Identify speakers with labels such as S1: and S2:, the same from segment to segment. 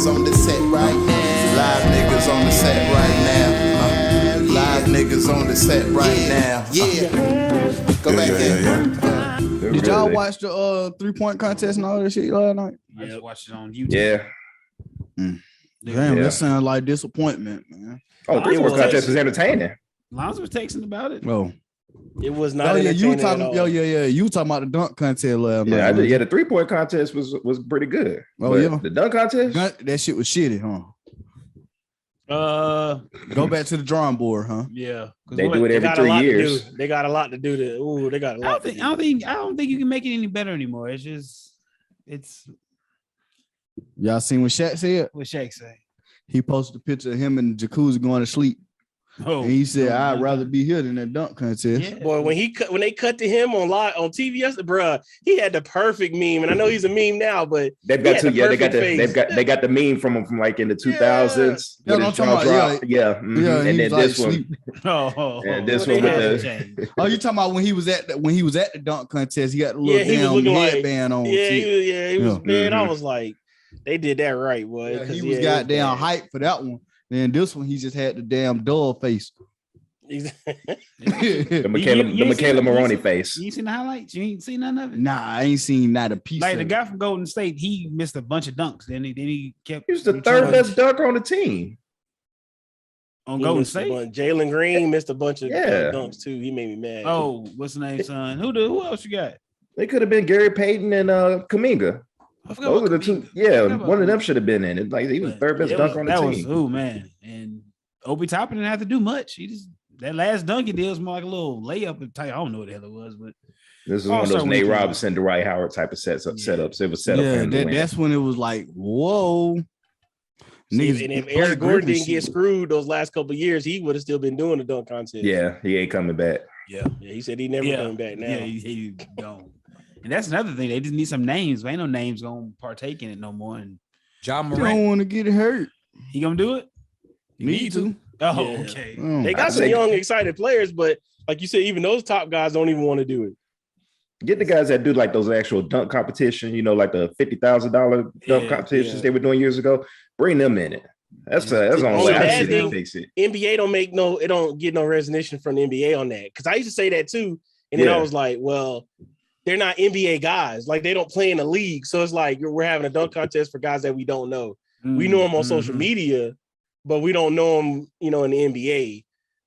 S1: niggas on the set right now. Live niggas on the set right now. Live niggas on the set right now. Yeah. Go back there.
S2: Did y'all watch the 3-point contest and all that shit last night?
S3: I just watched it on YouTube.
S4: Yeah.
S2: Damn, that sounds like disappointment, man.
S4: Oh, 3-point contest was entertaining.
S3: Lonzo was texting about it.
S2: Oh.
S5: It was not.
S2: You were talking. You were talking about the dunk contest last night.
S4: Yeah, I did. Yeah, the 3-point contest was pretty good.
S2: Oh yeah,
S4: the dunk contest,
S2: that shit was shitty, huh? Go back to the drawing board, huh?
S5: Yeah,
S4: they do it every 3 years.
S5: They got a lot to do. They got a lot.
S3: I don't think you can make it any better anymore. It's.
S2: Y'all seen what Shaq said?
S3: What Shaq say?
S2: He posted a picture of him in the jacuzzi going to sleep. Oh, and he said, "I'd rather be here than that dunk contest."
S5: Yeah. Boy, when they cut to him on TV yesterday, bruh, he had the perfect meme, and I know he's a meme now, but
S4: they've got two. Yeah, they got the meme from him from like in the 2000s.
S2: Yeah, I'm talking about.
S4: Yeah, and then this one.
S3: And
S4: this one with the.
S2: Oh, you talking about when he was at the dunk contest? He got a little damn headband on.
S5: He was. Man, I was like, they did that right, boy.
S2: Yeah, he was goddamn hyped for that one. Then this one, he just had the damn dull face.
S4: the Michaela Maroney face.
S3: You seen the highlights? You ain't seen none of it?
S2: Nah, I ain't seen not a piece.
S3: Like the guy from Golden State, he missed a bunch of dunks. Then he kept.
S4: He was the third best dunker on the team.
S3: On Golden State,
S5: Jalen Green missed a bunch of dunks too. He made me mad.
S3: Oh, what's the name, son? Who else you got?
S4: They could have been Gary Payton and Kuminga. Those are the two. Yeah, one of them should have been in it. Like he was third best dunker on the team.
S3: Oh man, and Obi Toppin didn't have to do much. He just that last dunk he did was more like a little layup type. I don't know what the hell it was, but
S4: this is one of those Nate Robinson, Dwight Howard type of setups. It was set up.
S2: Yeah, that's when it was like, whoa.
S5: See, and if Eric Gordon didn't get screwed those last couple of years, he would have still been doing the dunk contest.
S4: Yeah, he ain't coming back.
S5: Yeah, he said he never coming back now.
S3: Yeah, he gone. And that's another thing. They just need some names. There ain't no names gonna partake in it no more. And
S2: John Morant don't want to get hurt.
S3: He gonna do it?
S2: You need to.
S3: Oh, yeah. Okay.
S5: They got some young, excited players, but like you said, even those top guys don't even want to do it.
S4: Get the guys that do like those actual dunk competition, like the $50,000 dunk competitions they were doing years ago. Bring them in it. That's the only way I see them fix it.
S5: NBA don't get no recognition from the NBA on that. Because I used to say that too. And then I was like, well, they're not NBA guys. Like they don't play in the league. So it's like we're having a dunk contest for guys that we don't know. We know them on social media, but we don't know them, in the NBA.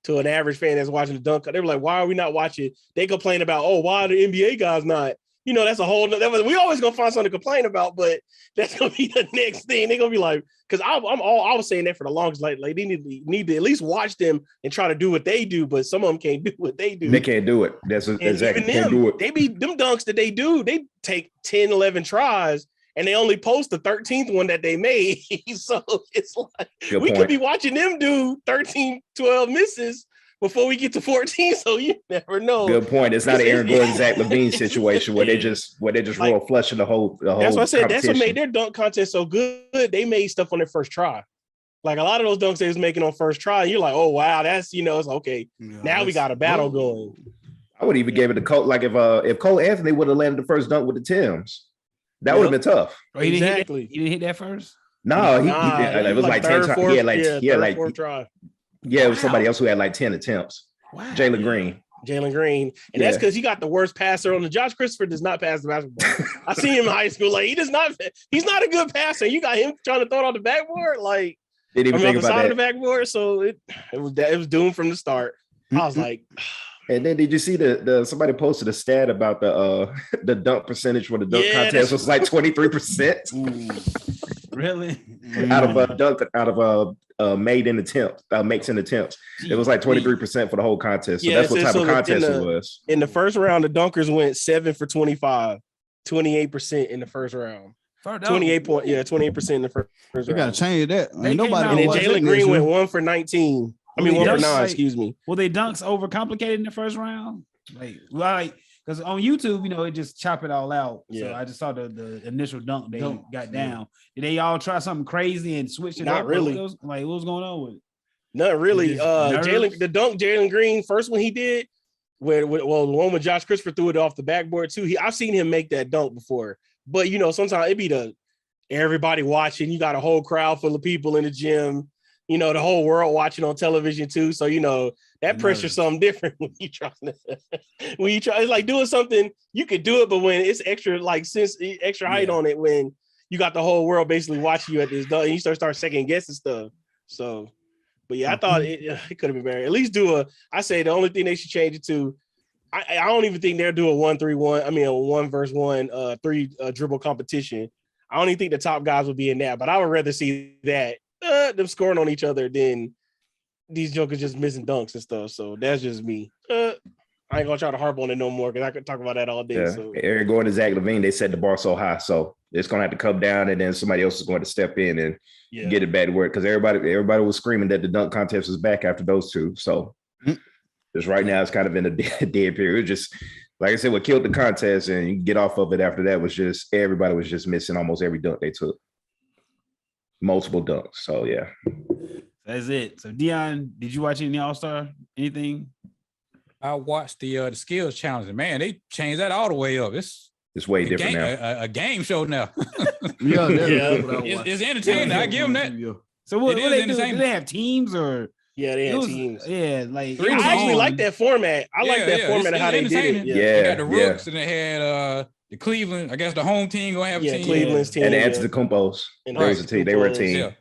S5: To an average fan that's watching the dunk, they were like, why are we not watching? They complain about, why are the NBA guys not? That's a whole we always gonna find something to complain about, but that's gonna be the next thing. They're gonna be like, because I was saying that for the longest, like they need to at least watch them and try to do what they do, but some of them can't do what they do.
S4: They can't do it. That's exactly can't do it.
S5: They be them dunks that they do, they take 10, 11 tries. And they only post the 13th one that they made. So it's like we could be watching them do 13, 12 misses before we get to 14. So you never know.
S4: Good point. It's not an Aaron Gordon, Zach LaVine situation where they just roll flush in the whole.
S5: That's what I said. That's what made their dunk contest so good. They made stuff on their first try. Like a lot of those dunks they was making on first try. You're like, oh wow, that's it's okay. Now we got a battle going.
S4: I would even give it to Cole. Like if Cole Anthony would have landed the first dunk with the Timbs. That would have been tough.
S3: Oh, he didn't hit that first?
S4: No, he did. It was like 10 times.
S5: Fourth try.
S4: Yeah, it was somebody else who had like 10 attempts.
S5: Wow.
S4: Jalen Green.
S5: And that's because he got the worst passer on the Josh Christopher does not pass the basketball. I see him in high school. Like he's not a good passer. You got him trying to throw it on the backboard. Like
S4: didn't even think
S5: on the
S4: about
S5: side
S4: that.
S5: of the backboard. So it was doomed from the start. I was like,
S4: and then did you see the somebody posted a stat about the dunk percentage for the dunk contest was like 23%.
S3: Really?
S4: out of makes and attempts. It was like 23% for the whole contest. So that's what type of contest it was.
S5: In the first round, the dunkers went 7 for 25, 28% in the first round. 28% in the first round.
S2: You gotta change that. Ain't nobody.
S5: And then Jalen Green went 1 for 19. 1 for 9, excuse me.
S3: Well, they dunks overcomplicated in the first round? Like because on YouTube, it just chop it all out. Yeah. So I just saw the initial dunk they got down. Did they all try something crazy and switch it
S5: Not
S3: up?
S5: really.
S3: What was going on with it?
S5: Not really. Jalen Green, first one he did, the one when Josh Christopher threw it off the backboard too. I've seen him make that dunk before. But sometimes it be everybody watching. You got a whole crowd full of people in the gym. You know, the whole world watching on television too. So, you know, that pressure's something different when you try. It's like doing something, you could do it, but when it's extra, like extra height on it, when you got the whole world basically watching you at this, and you start second guessing stuff. So, but yeah, I thought it could have been better. At least I say the only thing they should change it to, I don't even think they'll do a 1-3-1. I mean, a 1-versus-1, 3 dribble competition. I don't even think the top guys would be in that, but I would rather see that them scoring on each other than these jokers just missing dunks and stuff. So that's just me. I ain't gonna try to harp on it no more because I could talk about that all day.
S4: Yeah.
S5: So
S4: Eric Gordon and Zach LaVine, they set the bar so high, so it's gonna have to come down, and then somebody else is going to step in and get it back to work because everybody was screaming that the dunk contest was back after those two. So just right now, it's kind of in a dead period. Just like I said, what killed the contest, and you get off of it after that was just everybody was just missing almost every dunk they took. Multiple dunks. So yeah.
S3: That's it. So Dion, did you watch any All-Star? Anything?
S6: I watched the skills challenge, and man, they changed that all the way up. It's
S4: way different
S6: now. A game show now.
S3: It's
S6: entertaining. I give them that.
S3: So what they do? Do they have teams or?
S5: Yeah, they have teams.
S3: Yeah, like
S5: I actually like that format. I like that format of how they did it.
S6: They got the Rooks, and they had the Cleveland. I guess the home team gonna have a team.
S5: Cleveland's team
S4: and the Antetokounmpos. They was a team. They were a team.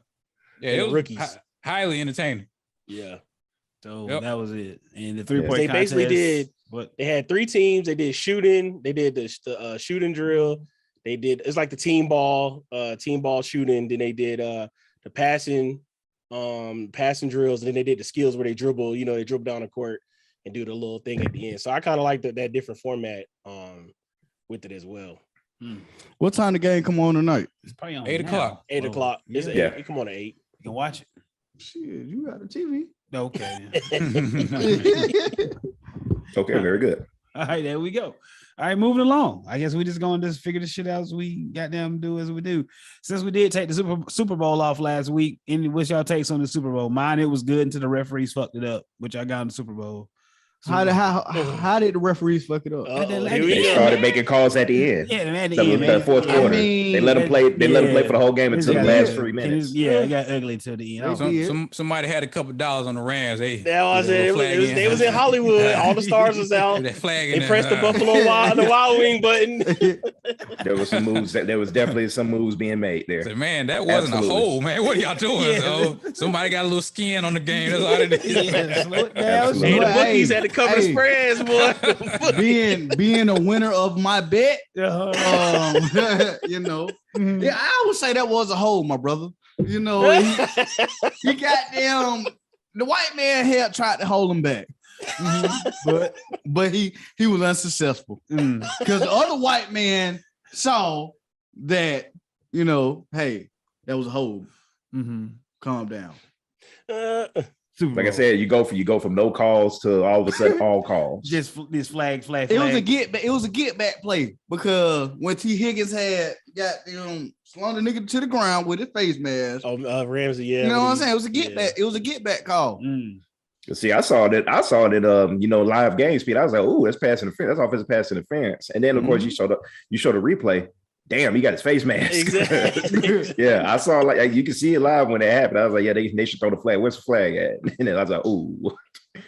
S6: Yeah, it was rookies. Highly entertaining.
S5: Yeah.
S3: So that was it. And the 3-point
S5: they
S3: contest,
S5: basically did. They had 3 teams. They did shooting. They did the shooting drill. They did. It's like the team ball shooting. Then they did the passing drills. And then they did the skills where they dribble. You know, they dribble down the court and do the little thing at the end. So I kind of like that different format with it as well.
S2: What time the game come on tonight?
S3: It's probably on
S6: 8 o'clock.
S5: 8 o'clock. It's 8. It come on at 8.
S3: You can watch it.
S2: Shit, you got a TV.
S3: Okay.
S4: Okay, very good.
S3: All right, there we go. All right, moving along. I guess we just going to just figure this shit out as we goddamn do as we do. Since we did take the Super Bowl off last week, what's y'all takes on the Super Bowl? Mine, it was good until the referees fucked it up, which I got in the Super Bowl.
S2: How did the referees fuck it up?
S4: They started making calls at the end.
S3: Yeah, man.
S4: The fourth quarter. They let them play. They let them play for the whole game until the last 3 minutes.
S3: It got ugly till the end.
S6: Somebody had a couple dollars on the Rams. They
S5: was in Hollywood. All the stars was out. They pressed the Buffalo Wild Wing button.
S4: There was some moves. There was definitely some moves being made there.
S6: So, man, that wasn't a hole, man. What are y'all doing? So somebody got a little skin on the game. That's all it is.
S5: The bookies had to cover the spreads, boy.
S2: being a winner of my bet, you know, I would say that was a hole, my brother. You know, he goddamn the white man had tried to hold him back, but he was unsuccessful because the other white man saw that, you know, hey, that was a hole. Calm down.
S4: Like I said, you go from no calls to all of a sudden all calls.
S3: Just this flag.
S2: It was a get back play because when T. Higgins had got them slung the nigga to the ground with his face mask.
S5: Ramsey, yeah.
S2: You know what I'm saying? It was a get back. It was a get back call.
S4: See, I saw that. You know, live game speed. I was like, "Ooh, that's pass interference. That's offensive pass interference." And then, of course, you showed the replay. Damn, he got his face mask.
S5: Exactly.
S4: Yeah, I saw like you can see it live when it happened. I was like, yeah, they should throw the flag. Where's the flag at? And then I was like, ooh,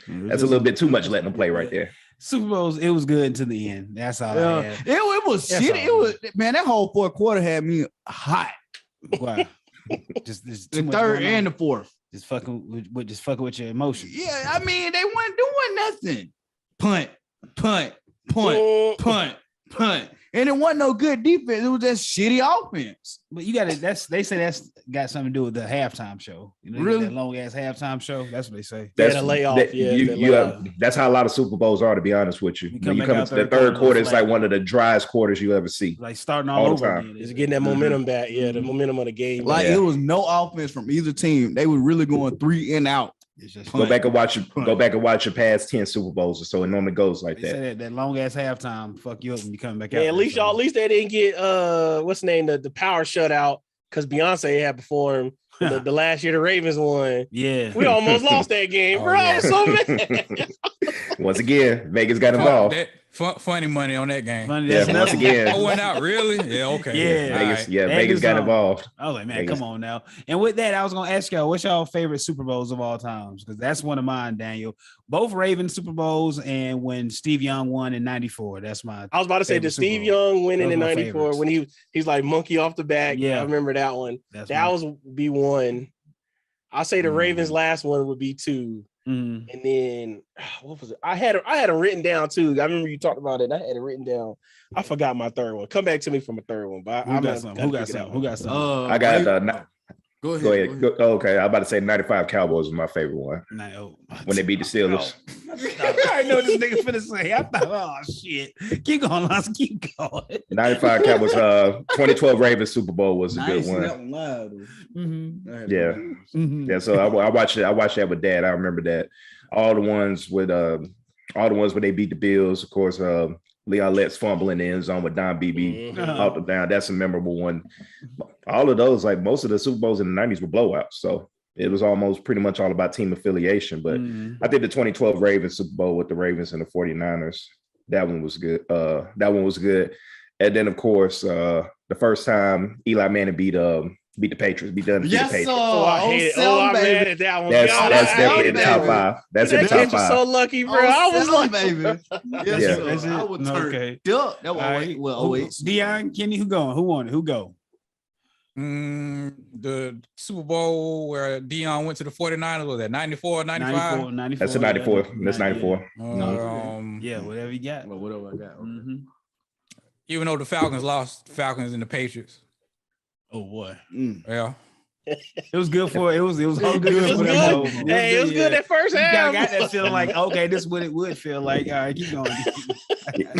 S4: that's a little bit too much letting them play right there.
S3: Super Bowls, it was good until the end. That's all I had.
S2: It was shit. It was, man, that whole fourth quarter had me hot.
S3: Wow. just
S2: the third and the fourth.
S3: Just fucking with your emotions.
S2: Yeah, I mean, they weren't doing nothing. Punt. And it wasn't no good defense. It was just shitty offense.
S3: But you got to. They say that's got something to do with the halftime show. You know,
S2: really?
S3: That long ass halftime show. That's what they say.
S4: That's
S5: a layoff.
S4: That's how a lot of Super Bowls are, to be honest with you. When you come into the third quarter, it's like one of the driest quarters you ever see.
S3: Like starting all over
S4: time.
S3: Again.
S5: It's getting that momentum back. Yeah, the momentum of the game.
S2: Like it was no offense from either team. They were really going 3 and out.
S4: Go back and watch your past 10 Super Bowls or so. It normally goes like that.
S3: That long ass halftime fuck you up when you come back out.
S5: Yeah, at least they didn't get what's the name, the power shutout because Beyonce had performed the last year the Ravens won.
S3: Yeah,
S5: we almost lost that game, bro. I was so mad.
S4: Once again, Vegas got involved.
S6: Funny money on that game.
S3: Funny,
S4: Yeah, once again.
S6: I went out, really? Yeah, okay.
S3: Yeah.
S4: Vegas,
S6: Right.
S4: yeah,
S3: That
S4: Vegas
S3: is
S4: got
S3: on.
S4: involved.
S3: I was like, man,
S4: Vegas.
S3: come on now. And with that, I was gonna ask y'all, what's y'all favorite Super Bowls of all times? Because that's one of mine, Daniel. Both Ravens Super Bowls and when Steve Young won in '94. That's my.
S5: I was about to say the Steve Young winning in '94 when he's like monkey off the back.
S3: Yeah,
S5: I remember that one. That was be one. I'll say the Ravens last one would be 2. And then what was it? I had it written down too. I remember you talked about it. I had it written down. I forgot my third one. Come back to me from a third one. But
S3: Who got some?
S4: I got
S2: Go ahead.
S4: Okay, I'm about to say 95 Cowboys was my favorite one. When they beat the Steelers.
S3: I know this nigga finna say. I thought, oh shit. Keep going, Lance. Keep going.
S4: 95 Cowboys, 2012 Ravens Super Bowl was a good one.
S2: That one live,
S4: Yeah. Yeah. So I watched it. I watched that with Dad. I remember that. All the ones where they beat the Bills, of course. Leon Letts fumbling in the end zone with Don Beebe off the down. That's a memorable one. All of those, like most of the Super Bowls in the 90s were blowouts. So it was almost pretty much all about team affiliation. But I think the 2012 Ravens Super Bowl with the Ravens and the 49ers, that one was good. And then, of course, the first time Eli Manning beat the Patriots, beat the Patriots.
S5: I'm mad at that one.
S4: That's definitely in the top 5. That's in the top 5.
S5: So lucky, bro. I was like,
S2: baby.
S3: That's it.
S2: I would turn
S3: Okay.
S2: up. That was
S3: Deion, Kenny, who going? Who won it? Who go?
S6: The Super Bowl where Deion went to the 49ers, was that 94, 95?
S3: 94.
S4: That's a 94. That's 94.
S3: Yeah, whatever you got.
S2: Well, whatever I got.
S6: Even though the Falcons lost, Falcons and the Patriots.
S3: Oh boy.
S6: Yeah.
S3: It was good for it was all good for them.
S5: Hey, it was good at first half.
S3: I got that feeling like, okay, this is what it would feel like. All right, keep going.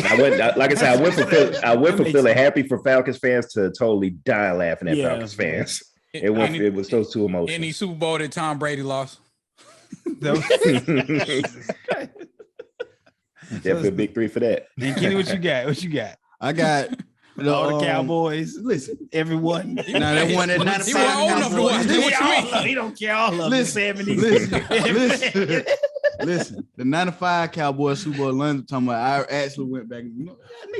S4: I went from feeling happy for Falcons fans to totally die laughing at Falcons fans. It was those two emotions.
S6: Any Super Bowl that Tom Brady lost.
S4: Definitely a big 3 for that.
S3: And Kenny, what you got?
S2: I got
S3: all the Cowboys. Listen, everyone.
S2: Now that one at 95.
S6: He wasn't old enough to watch this.
S3: He don't care all of the 70s.
S2: Listen. The 95 Cowboys Super Bowl London talking about. I actually went back.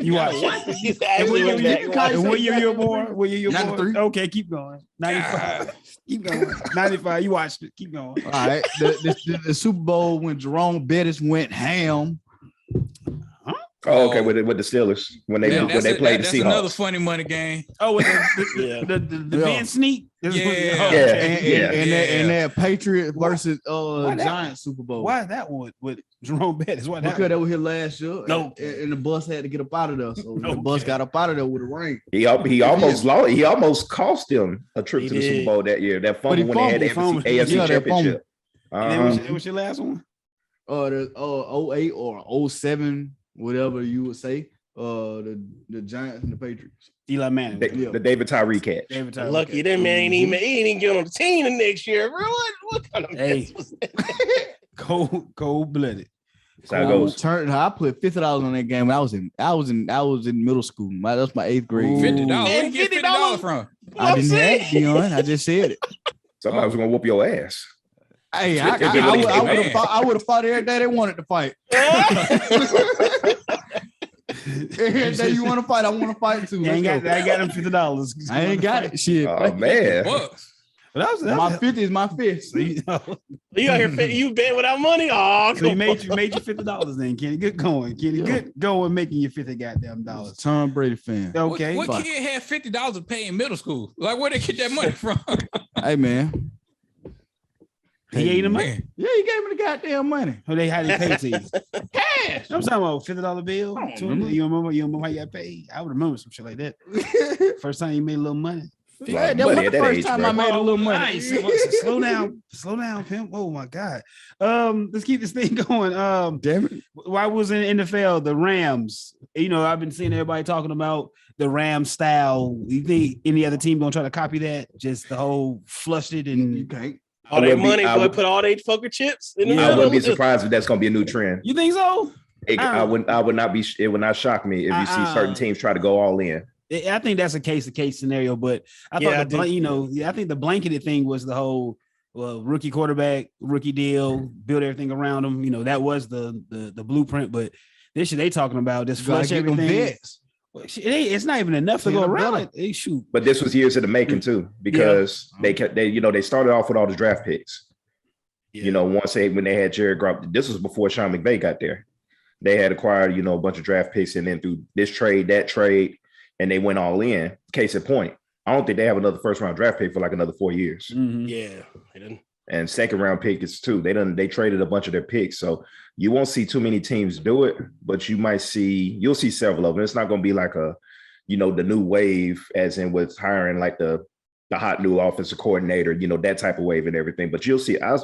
S3: You watched what? And what year you were born? 93. Okay, keep going. 95. Keep going. 95. You watched it. Keep going.
S2: All right. The Super Bowl when Jerome Bettis went ham.
S4: Oh, okay, with the Steelers when they played the Seahawks.
S6: That's another funny money game.
S3: Oh, with the Ben Sneak.
S4: And
S2: that Patriot versus Giants Super Bowl.
S3: Why that one with Jerome Bettis? Why that?
S2: Because they were here last year.
S3: No,
S2: and the bus had to get up out of there. So the bus got up out of there with a ring.
S4: He almost cost them a trip to the Super Bowl that year. That fumble when they had the AFC Championship.
S3: It was your last one.
S2: The 08 or 07. Whatever you would say, the Giants and the Patriots.
S3: Eli Manning,
S4: the David Tyree catch.
S5: Lucky that man he ain't get on the team the next year, bro. What kind of mess was that?
S3: Cold blooded.
S4: So I
S2: put $50 on that game. I was in middle school. That's my 8th grade.
S6: $50. Where you get $50 from?
S2: I didn't have it, Dion. I just said it.
S4: Somebody was gonna whoop your ass.
S2: Hey, I would have fought every day they wanted to fight. Every day you want to fight, I want to fight too.
S3: I got them $50.
S2: I ain't got it. Shit.
S4: Oh man.
S2: My 50 is my fist.
S5: You out here you bet without money? Oh,
S3: so you made your $50 then, Kenny. Good going, Kenny. Good going making your $50 goddamn dollars.
S2: Tom Brady fan.
S3: Okay.
S6: What kid had $50 to pay in middle school? Like where they get that money from?
S2: Hey man.
S3: He gave him money.
S2: Yeah, he gave me the goddamn money.
S3: How they pay to you?
S2: Cash.
S3: I'm talking about $50 bill. You remember how you got paid? I would remember some shit like that. First time you made a little money.
S2: Yeah, that was the first time I made a little money.
S3: Nice. Slow down, pimp. Oh my God. Let's keep this thing going.
S2: Damn it.
S3: While I was in the NFL, the Rams, I've been seeing everybody talking about the Rams style. You think any other team gonna try to copy that? Just the whole flushed it and
S2: you can't.
S5: All that money, put all they fucking chips in the middle.
S4: I wouldn't be surprised if that's gonna be a new trend.
S3: You think so?
S4: I would not be. It would not shock me if you see certain teams try to go all in.
S3: I think that's a case-to-case scenario, but I thought I think the blanketed thing was the whole rookie quarterback, rookie deal, build everything around him. That was the blueprint, but This shit they talking about just
S2: Gotta
S3: flush
S2: get them
S3: everything.
S2: vets.
S3: It's not even enough to go around. Like, they shoot.
S4: But this was years in the making too, because they started off with all the draft picks. Yeah. When they had Jared Goff, this was before Sean McVay got there. They had acquired, a bunch of draft picks, and then through this trade, that trade, and they went all in. Case in point, I don't think they have another first round draft pick for like another 4 years.
S3: Mm-hmm.
S5: Yeah.
S4: And second round pick is too. They traded a bunch of their picks. So you won't see too many teams do it, but you'll see several of them. It's not going to be like the new wave, as in with hiring like the hot new offensive coordinator, that type of wave and everything. But you'll see, I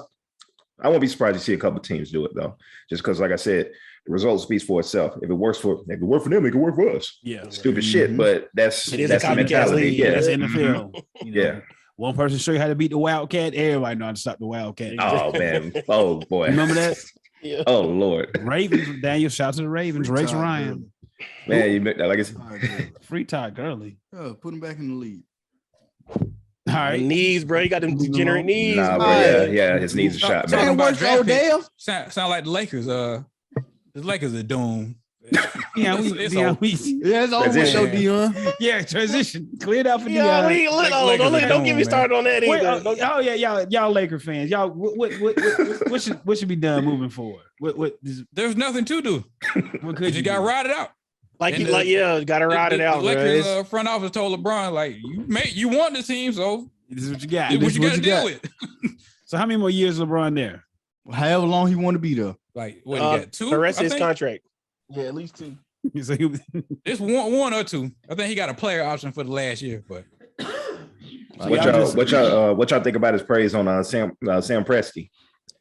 S4: won't be surprised to see a couple of teams do it though. Just because, like I said, the result speaks for itself. If it works for them, it can work for us.
S3: Yeah.
S4: Stupid shit, but that's
S5: a
S4: the mentality.
S5: league.
S4: Yeah.
S3: That's NFL.
S4: Yeah.
S3: One person show you how to beat the Wildcat. Everybody know how to stop the Wildcat.
S4: Oh man. Oh boy.
S3: Remember that?
S5: Yeah.
S4: Oh Lord.
S3: Ravens. Daniel, shout out to the Ravens. Race Ryan.
S4: Man, you like it's
S3: Free Todd Gurley.
S2: Oh, put him back in the league.
S3: All right.
S5: Knees, bro. You got them degenerate knees.
S4: Nah, bro. Yeah. His knees are shot, man.
S6: Talking about draft
S2: Odell.
S6: picks, sound like the Lakers. The Lakers are doomed.
S2: It's over with, Dion.
S3: Yeah, transition. Cleared out for
S5: Yeah,
S3: Dion.
S5: don't get me started on that either.
S3: Oh yeah, y'all Laker fans. Y'all, what should be done moving forward?
S6: There's nothing to do.
S3: What could
S6: you got to ride it out.
S5: Got to ride it out.
S6: The Lakers front office told LeBron, like, you want the team, so
S3: this is what you got.
S6: This is what you got to deal with.
S3: So how many more years LeBron there?
S2: However long he want to be there.
S6: Like, what, he got 2?
S5: The rest of his contract. Yeah, at least 2.
S3: So
S6: it's one or 2. I think he got a player option for the last year, but
S4: what y'all think about his praise on Sam Presti?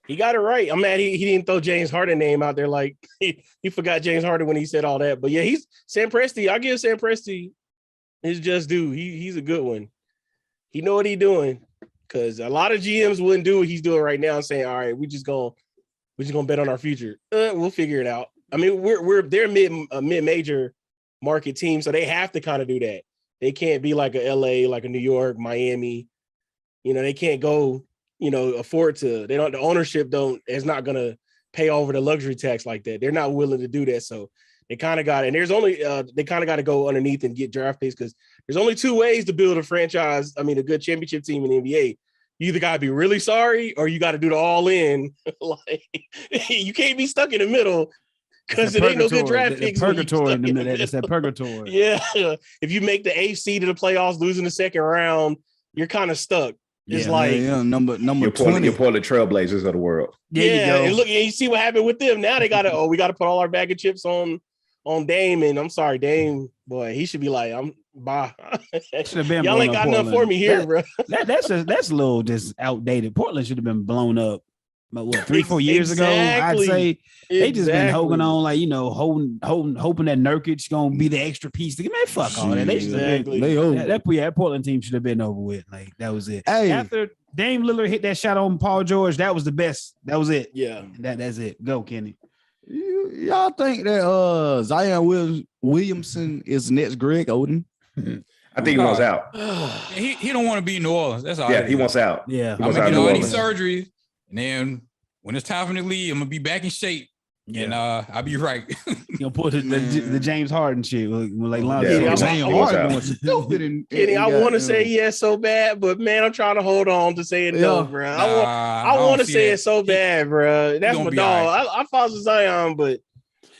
S5: He got it right. I'm mad he didn't throw James Harden name out there like he forgot James Harden when he said all that. But yeah, he's Sam Presti. I'll give Sam Presti his just due. He's a good one. He know what he's doing, because a lot of GMs wouldn't do what he's doing right now and saying, all right, we're just gonna bet on our future. We'll figure it out. I mean, they're a mid-major market team, so they have to kind of do that. They can't be like a LA, like a New York, Miami. They can't go, afford to. They don't. The ownership is not gonna pay over the luxury tax like that. They're not willing to do that. So they kind of got it. And there's only they kind of got to go underneath and get draft picks, because there's only 2 ways to build a franchise. I mean, a good championship team in the NBA. You either got to be really sorry, or you got to do the all in. Like, you can't be stuck in the middle. Because it ain't no good draft picks.
S3: Purgatory in the middle. It's that purgatory.
S5: Yeah. If you make the AC to the playoffs, losing the second round, you're kind of stuck. It's
S2: number 20.
S4: You're Portland Trailblazers of the world.
S5: Yeah. And look, and you see what happened with them. Now they got to, we got to put all our bag of chips on Dame. And I'm sorry, Dame, boy, he should be like, bye. Y'all ain't got nothing for me here, bro.
S3: That's a little just outdated. Portland should have been blown up. But what, 3-4 years ago, I'd say they just been holding on, like, hoping that Nurkic gonna be the extra piece. Man, fuck all that. They should have been, that Portland team should have been over with. Like, that was it.
S2: Hey.
S3: After Dame Lillard hit that shot on Paul George, that was the best. That was it.
S5: Yeah,
S3: that's it. Go, Kenny.
S2: Y'all think that Zion Williamson is the next Greg Oden?
S4: I think he wants out.
S6: He don't want to be in New Orleans. That's all.
S4: Yeah, he wants out.
S3: Yeah,
S6: I'm making all these surgeries. And then when it's time for me to leave, I'm gonna be back in shape. Yeah. And I'll be right.
S3: You'll put the James Harden shit. Like,
S5: Kenny, I want to say yes so bad, but man, I'm trying to hold on to saying no, bro. I want to say it so bad, bro. That's my dog. I follow Zion, but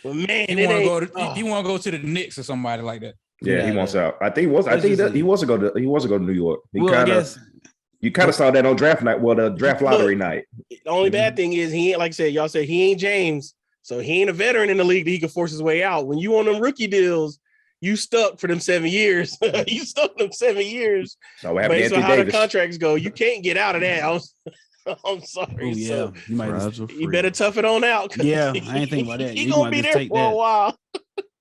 S5: man,
S6: he want to go to the Knicks or somebody like that.
S4: Yeah, he wants out. I think he wants to go to New York. You kind of saw that on draft night. Well, the draft lottery night.
S5: The only bad thing is he ain't, like I said, y'all said he ain't James. So he ain't a veteran in the league that he can force his way out. When you on them rookie deals, you stuck for them 7 years. You stuck them 7 years.
S4: So
S5: based on how the contracts go, you can't get out of that. I'm sorry.
S3: Yeah.
S5: So you better tough it on out.
S3: Yeah, I ain't think about that.
S5: He gonna be there for a while.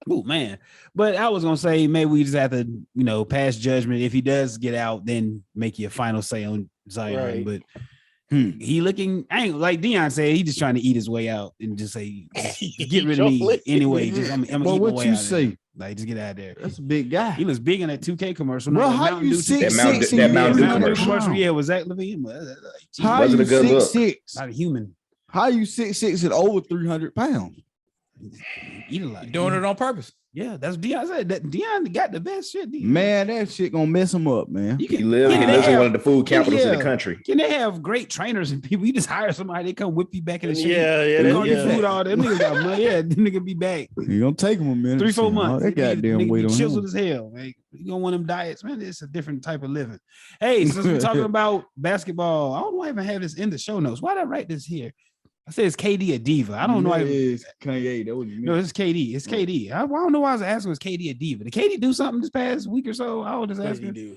S3: Oh man. But I was gonna say maybe we just have to, pass judgment. If he does get out, then make your final say on Zion. Right. But he looking, I ain't like Deion said, he just trying to eat his way out and just say, get rid of me anyway. Just I'm gonna eat my way out say? There. Like, just get out of there.
S2: That's a big guy.
S3: He was big in that 2K commercial.
S2: Bro, how you 6'6"?
S4: That Mountain Dew commercial.
S3: Yeah, was Zach Levine?
S2: How you 6'6"?
S3: Not a human.
S2: How you 6'6" and over 300 pounds?
S3: Eat a lot.
S6: Doing it on purpose.
S3: Yeah, that's Deion said. That Deion got the best shit. Deion.
S2: Man, that shit gonna mess him up, man.
S3: You can,
S4: He lives in one of the food capitals of the country.
S3: Can they have great trainers and people? You just hire somebody, they come whip you back in the shape. Food all that niggas got money. Yeah, the nigga be back.
S2: You gonna take him a minute.
S3: 3-4 months.
S2: That goddamn weight on him.
S3: Chiseled as hell. Like, you gonna want them diets, man. It's a different type of living. Hey, since we're talking about basketball, I don't know why I even have this in the show notes. Why did I write this here? I said it's KD a diva. I don't know.
S2: It's Kanye. That was me.
S3: No, it's KD. It's KD. I don't know why I was asking was KD a diva. Did KD do something this past week or so? I was just asking.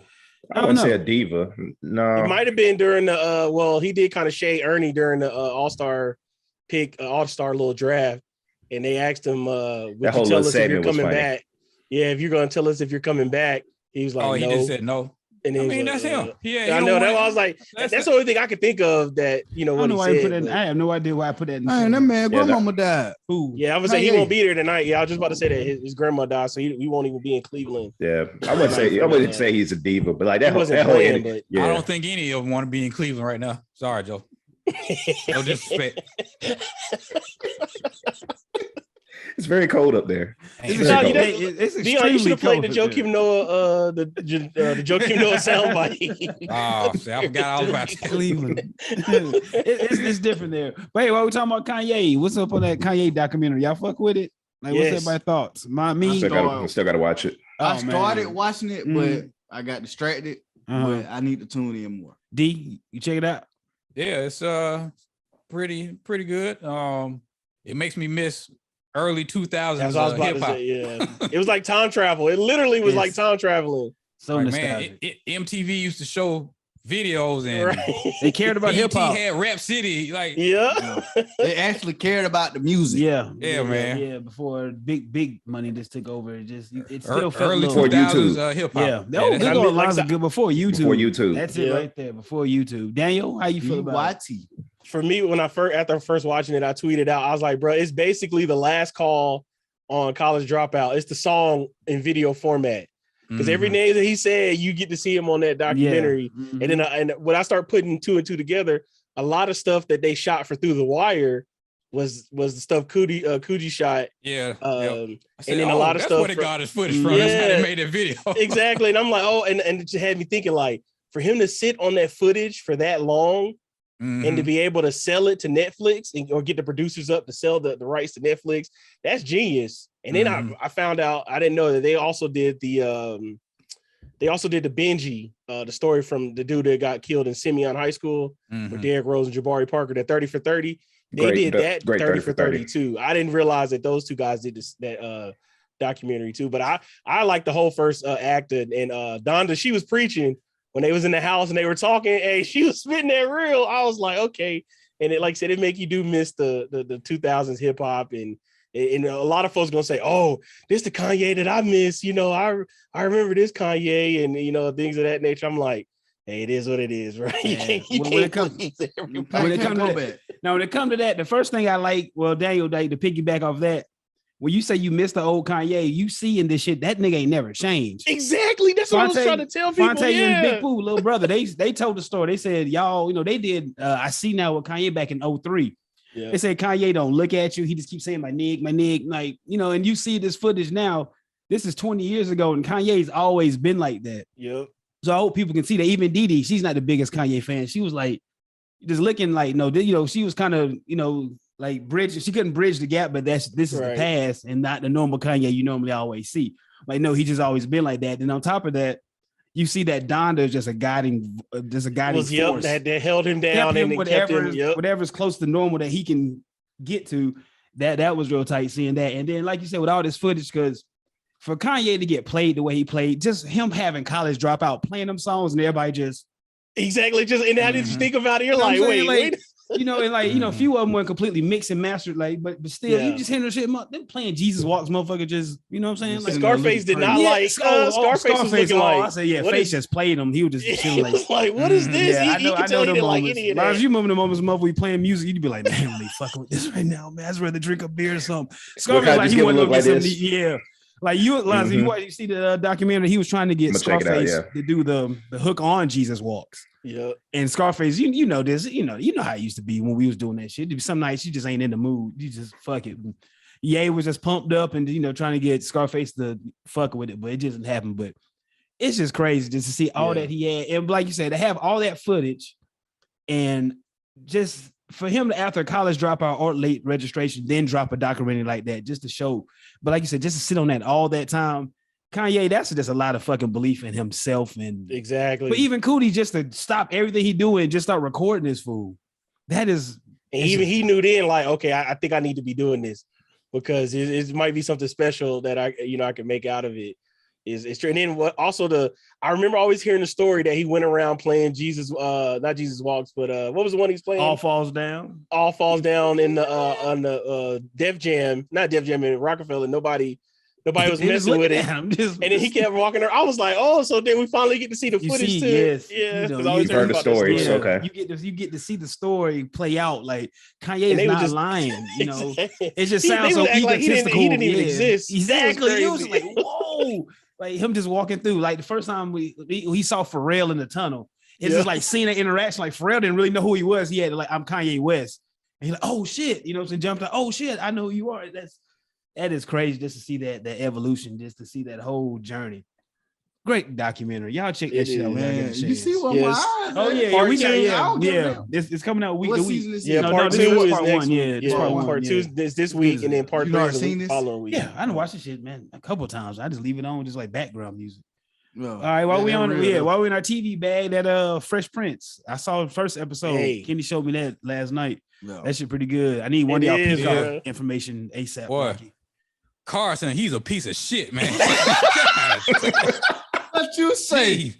S4: I wouldn't say a diva. No,
S5: it might have been during the well, he did kind of shade Ernie during the All-Star little draft, and they asked him, "Would you tell us if you're coming back?" Yeah, if you're gonna tell us if you're coming back, he was like,
S6: "Oh, he
S5: no."
S6: just said no.
S5: And
S6: I mean, that's him. Yeah,
S5: I know. That I was like, that's the only thing I could think of that what he said.
S3: I have no idea why I put that in.
S2: Man, that man, grandmama died.
S3: Who?
S5: Yeah, I was saying he won't be there tonight. Yeah, I was just about to say that his grandma died, so he won't even be in Cleveland.
S4: Yeah, I wouldn't say he's a diva, but like that whole
S6: I don't think any of them want to be in Cleveland right now. Sorry, Joe. No disrespect.
S4: It's very cold up there.
S5: It's you should have played the Joakim Noah, the Joakim Noah soundbite.
S6: Oh, see, I forgot all about
S3: Cleveland. It's different there. But hey, while we're talking about Kanye, what's up on that Kanye documentary? Y'all fuck with it? Like, what's everybody's thoughts?
S4: Still gotta watch it.
S2: I started watching it, but I got distracted. But I need to tune in more.
S3: D, you check it out?
S6: Yeah, it's pretty good. It makes me miss early 2000s hip hop.
S5: Yeah, it was like time travel. It literally was like time traveling.
S3: So
S6: like, man, MTV used to show videos and
S3: they cared about hip hop.
S6: Had Rap City, like
S2: they actually cared about the music.
S3: Yeah,
S6: man.
S3: Yeah, before big money just took over. It still felt
S6: early 2000s hip hop.
S3: Yeah, they go lots of good before YouTube.
S4: Before YouTube,
S3: that's it right there. Before YouTube. Daniel, how you feel about it?
S5: For me, after first watching it, I tweeted out, I was like, bro, it's basically the last call on College Dropout. It's the song in video format. Because every name that he said, you get to see him on that documentary. Yeah. And then and when I start putting two and two together, a lot of stuff that they shot for Through the Wire was the stuff Coogee shot.
S6: Yeah.
S5: And then a lot of stuff.
S6: That's where they got his footage from. That's how they made that video.
S5: Exactly. And I'm like, and it just had me thinking, like, for him to sit on that footage for that long, and to be able to sell it to Netflix or get the producers up to sell the rights to Netflix, that's genius. And then I found out, I didn't know that they also did the Benji, the story from the dude that got killed in Simeon High School with Derrick Rose and Jabari Parker, that 30 for 30. They did that 30 for 30 too. I didn't realize that those two guys did that documentary too. But I like the whole first act, and Donda, she was preaching when they was in the house and they were talking. Hey, she was spitting that real. I was like, okay. And it, like I said, it make you do miss the 2000s hip hop, and a lot of folks gonna say, oh, this the Kanye that I miss. I remember this Kanye, and things of that nature. I'm like, hey, it is what it is, right?
S3: Yeah. When it comes to that, the first thing I like, well, Daniel, to piggyback off that, when you say you miss the old Kanye, you see in this shit, that nigga ain't never changed.
S5: Exactly. That's what I was trying to tell people.
S3: Fonte and Big Pooh, little brother, they told the story. They said, y'all, they did I See Now with Kanye back in 2003. Yeah. They said Kanye don't look at you. He just keeps saying my nig, like, and you see this footage now. This is 20 years ago, and Kanye's always been like that.
S5: Yep.
S3: So I hope people can see that. Even Didi, she's not the biggest Kanye fan. She was like, just looking like, she was kind of, like bridge. She couldn't bridge the gap, but this is the past and not the normal Kanye you normally always see. Like, no, he just always been like that. And on top of that, you see that Donda is just a guiding force.
S5: That held him down and
S3: whatever's close to normal that he can get to. That was real tight seeing that. And then, like you said, with all this footage, because for Kanye to get played the way he played, just him having College Dropout, playing them songs, and everybody just
S5: exactly and how did you think about it? You're like, wait.
S3: A few of them weren't completely mixed and mastered, like, but still, you just hear the shit. Them playing Jesus Walks, motherfucker, just, you know what I'm saying? Like,
S5: Scarface did not like. Scarface was looking like.
S3: I said, Face just played him. He was just chilling
S5: like, what is this?
S3: Yeah,
S5: I know the moments. Like any of that.
S3: As you remember the moments, we playing music, you'd be like, man, I'm really fucking with this right now, man. I'd rather drink a beer or something. Scarface like he wanted to get something. Yeah. Like you see the documentary, he was trying to get Scarface to do the hook on Jesus Walks.
S5: Yeah.
S3: And Scarface, you know this, you know how it used to be when we was doing that shit. Some nights you just ain't in the mood. You just fuck it. Ye was just pumped up and trying to get Scarface to fuck with it, but it just didn't happen. But it's just crazy just to see all that he had, and like you said, to have all that footage, and just for him to, after college dropout or late registration, then drop a documentary like that just to show. But like you said, just to sit on that all that time, Kanye, that's just a lot of fucking belief in himself. And
S5: exactly.
S3: But even Cootie, just to stop everything he doing and just start recording this fool. That is.
S5: And even he knew then, like, okay, I think I need to be doing this because it might be something special that I can make out of it. It's true. And then I remember always hearing the story that he went around playing Jesus, not Jesus Walks, but what was the one he's playing?
S3: All Falls Down.
S5: All Falls Down in the on the Def Jam, not Def Jam in Rockefeller. Nobody was messing with it. And then he kept walking around. I was like, oh, so then we finally get to see the footage too.
S3: Yes.
S5: Yeah.
S4: You heard the story.
S3: Yeah.
S4: Okay.
S3: You get to see the story play out. Like Kanye is not lying. It just sounds so egotistical.
S5: He didn't even exist.
S3: Exactly. He was like, whoa. Like him just walking through. Like the first time he saw Pharrell in the tunnel. It's just like seeing that interaction. Like Pharrell didn't really know who he was. He had like, I'm Kanye West. And he's like, oh shit. So jumped out. Oh shit. I know who you are. That is crazy just to see that evolution, just to see that whole journey. Great documentary. Y'all check that shit out, man.
S2: You see what my eyes?
S3: Oh yeah. It's coming out week to week.
S5: Part two is
S3: part one.
S5: Part two is this week, and then part three is the following week.
S3: Yeah, I done watched this shit, man, a couple of times. I just leave it on, just like background music. All right, while we in our TV bag, that Fresh Prince. I saw the first episode. Kenny showed me that last night. That shit pretty good. I need one of y'all Peacock information ASAP.
S6: Boy, Carson, he's a piece of shit, man.
S2: What you say?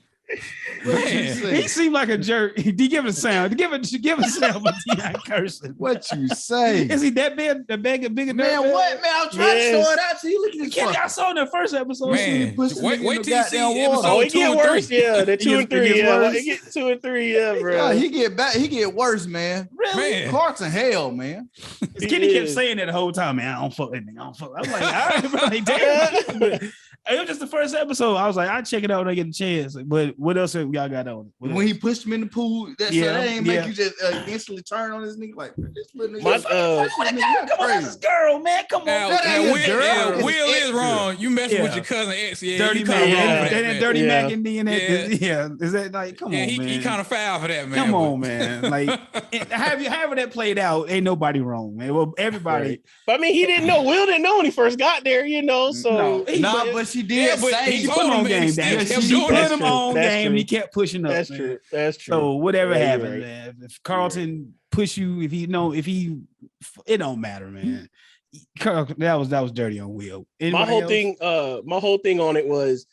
S3: He seemed like a jerk. He give it a sound. Give a sound, but he not cursing.
S2: What you say?
S3: Is he that big? The bigger
S2: man? What man? I'm trying to throw it out to you. Look at this.
S3: I saw in the first episode.
S6: Man, wait till you see episode
S5: Oh, it
S6: 2
S5: get
S6: and
S5: worse.
S6: 3.
S5: Yeah, the 2 and 3. Yeah, it get 2 and 3. Yeah, bro.
S2: He get back. He get worse, man.
S3: Really?
S6: Man.
S2: Carson hell, man.
S3: Kenny kept saying that the whole time, man. I don't fuck that nigga. I don't fuck. I'm like, all right, bro. Like, damn. It was just the first episode. I was like, I'll check it out when I get a chance. But what else have y'all got on?
S2: When he pushed him in the pool, that ain't make you just instantly turn on this nigga like this little nigga.
S3: Come on, this girl, man. Come on.
S6: Will is wrong. You messing with your cousin X. Yeah,
S3: Dirty Mac. Dirty Mac and D and that. Yeah. Is that like, come on, man.
S6: He kind of foul for that, man.
S3: Come on, man. Like, however that played out, ain't nobody wrong, man. Well, everybody.
S5: Right. But I mean, he didn't know. Will didn't know when he first got there, So
S2: but she did say
S6: he put him on game.
S3: She put him on game. And he kept pushing up.
S5: That's true. That's true.
S3: So whatever happened, man. If Carlton push you, it don't matter, man. That was dirty on Will.
S5: My whole thing on it was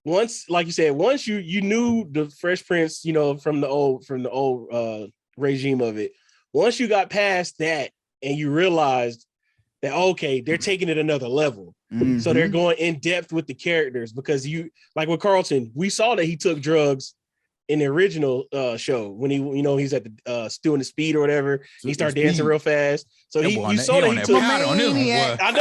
S5: once, like you said, once you knew the Fresh Prince, from the old regime of it. Once you got past that and you realized that okay, they're taking it another level. Mm-hmm. So they're going in depth with the characters because like with Carlton, we saw that he took drugs in the original show when he's at the doing the speed or whatever. He started dancing real fast. So you saw that he took. I know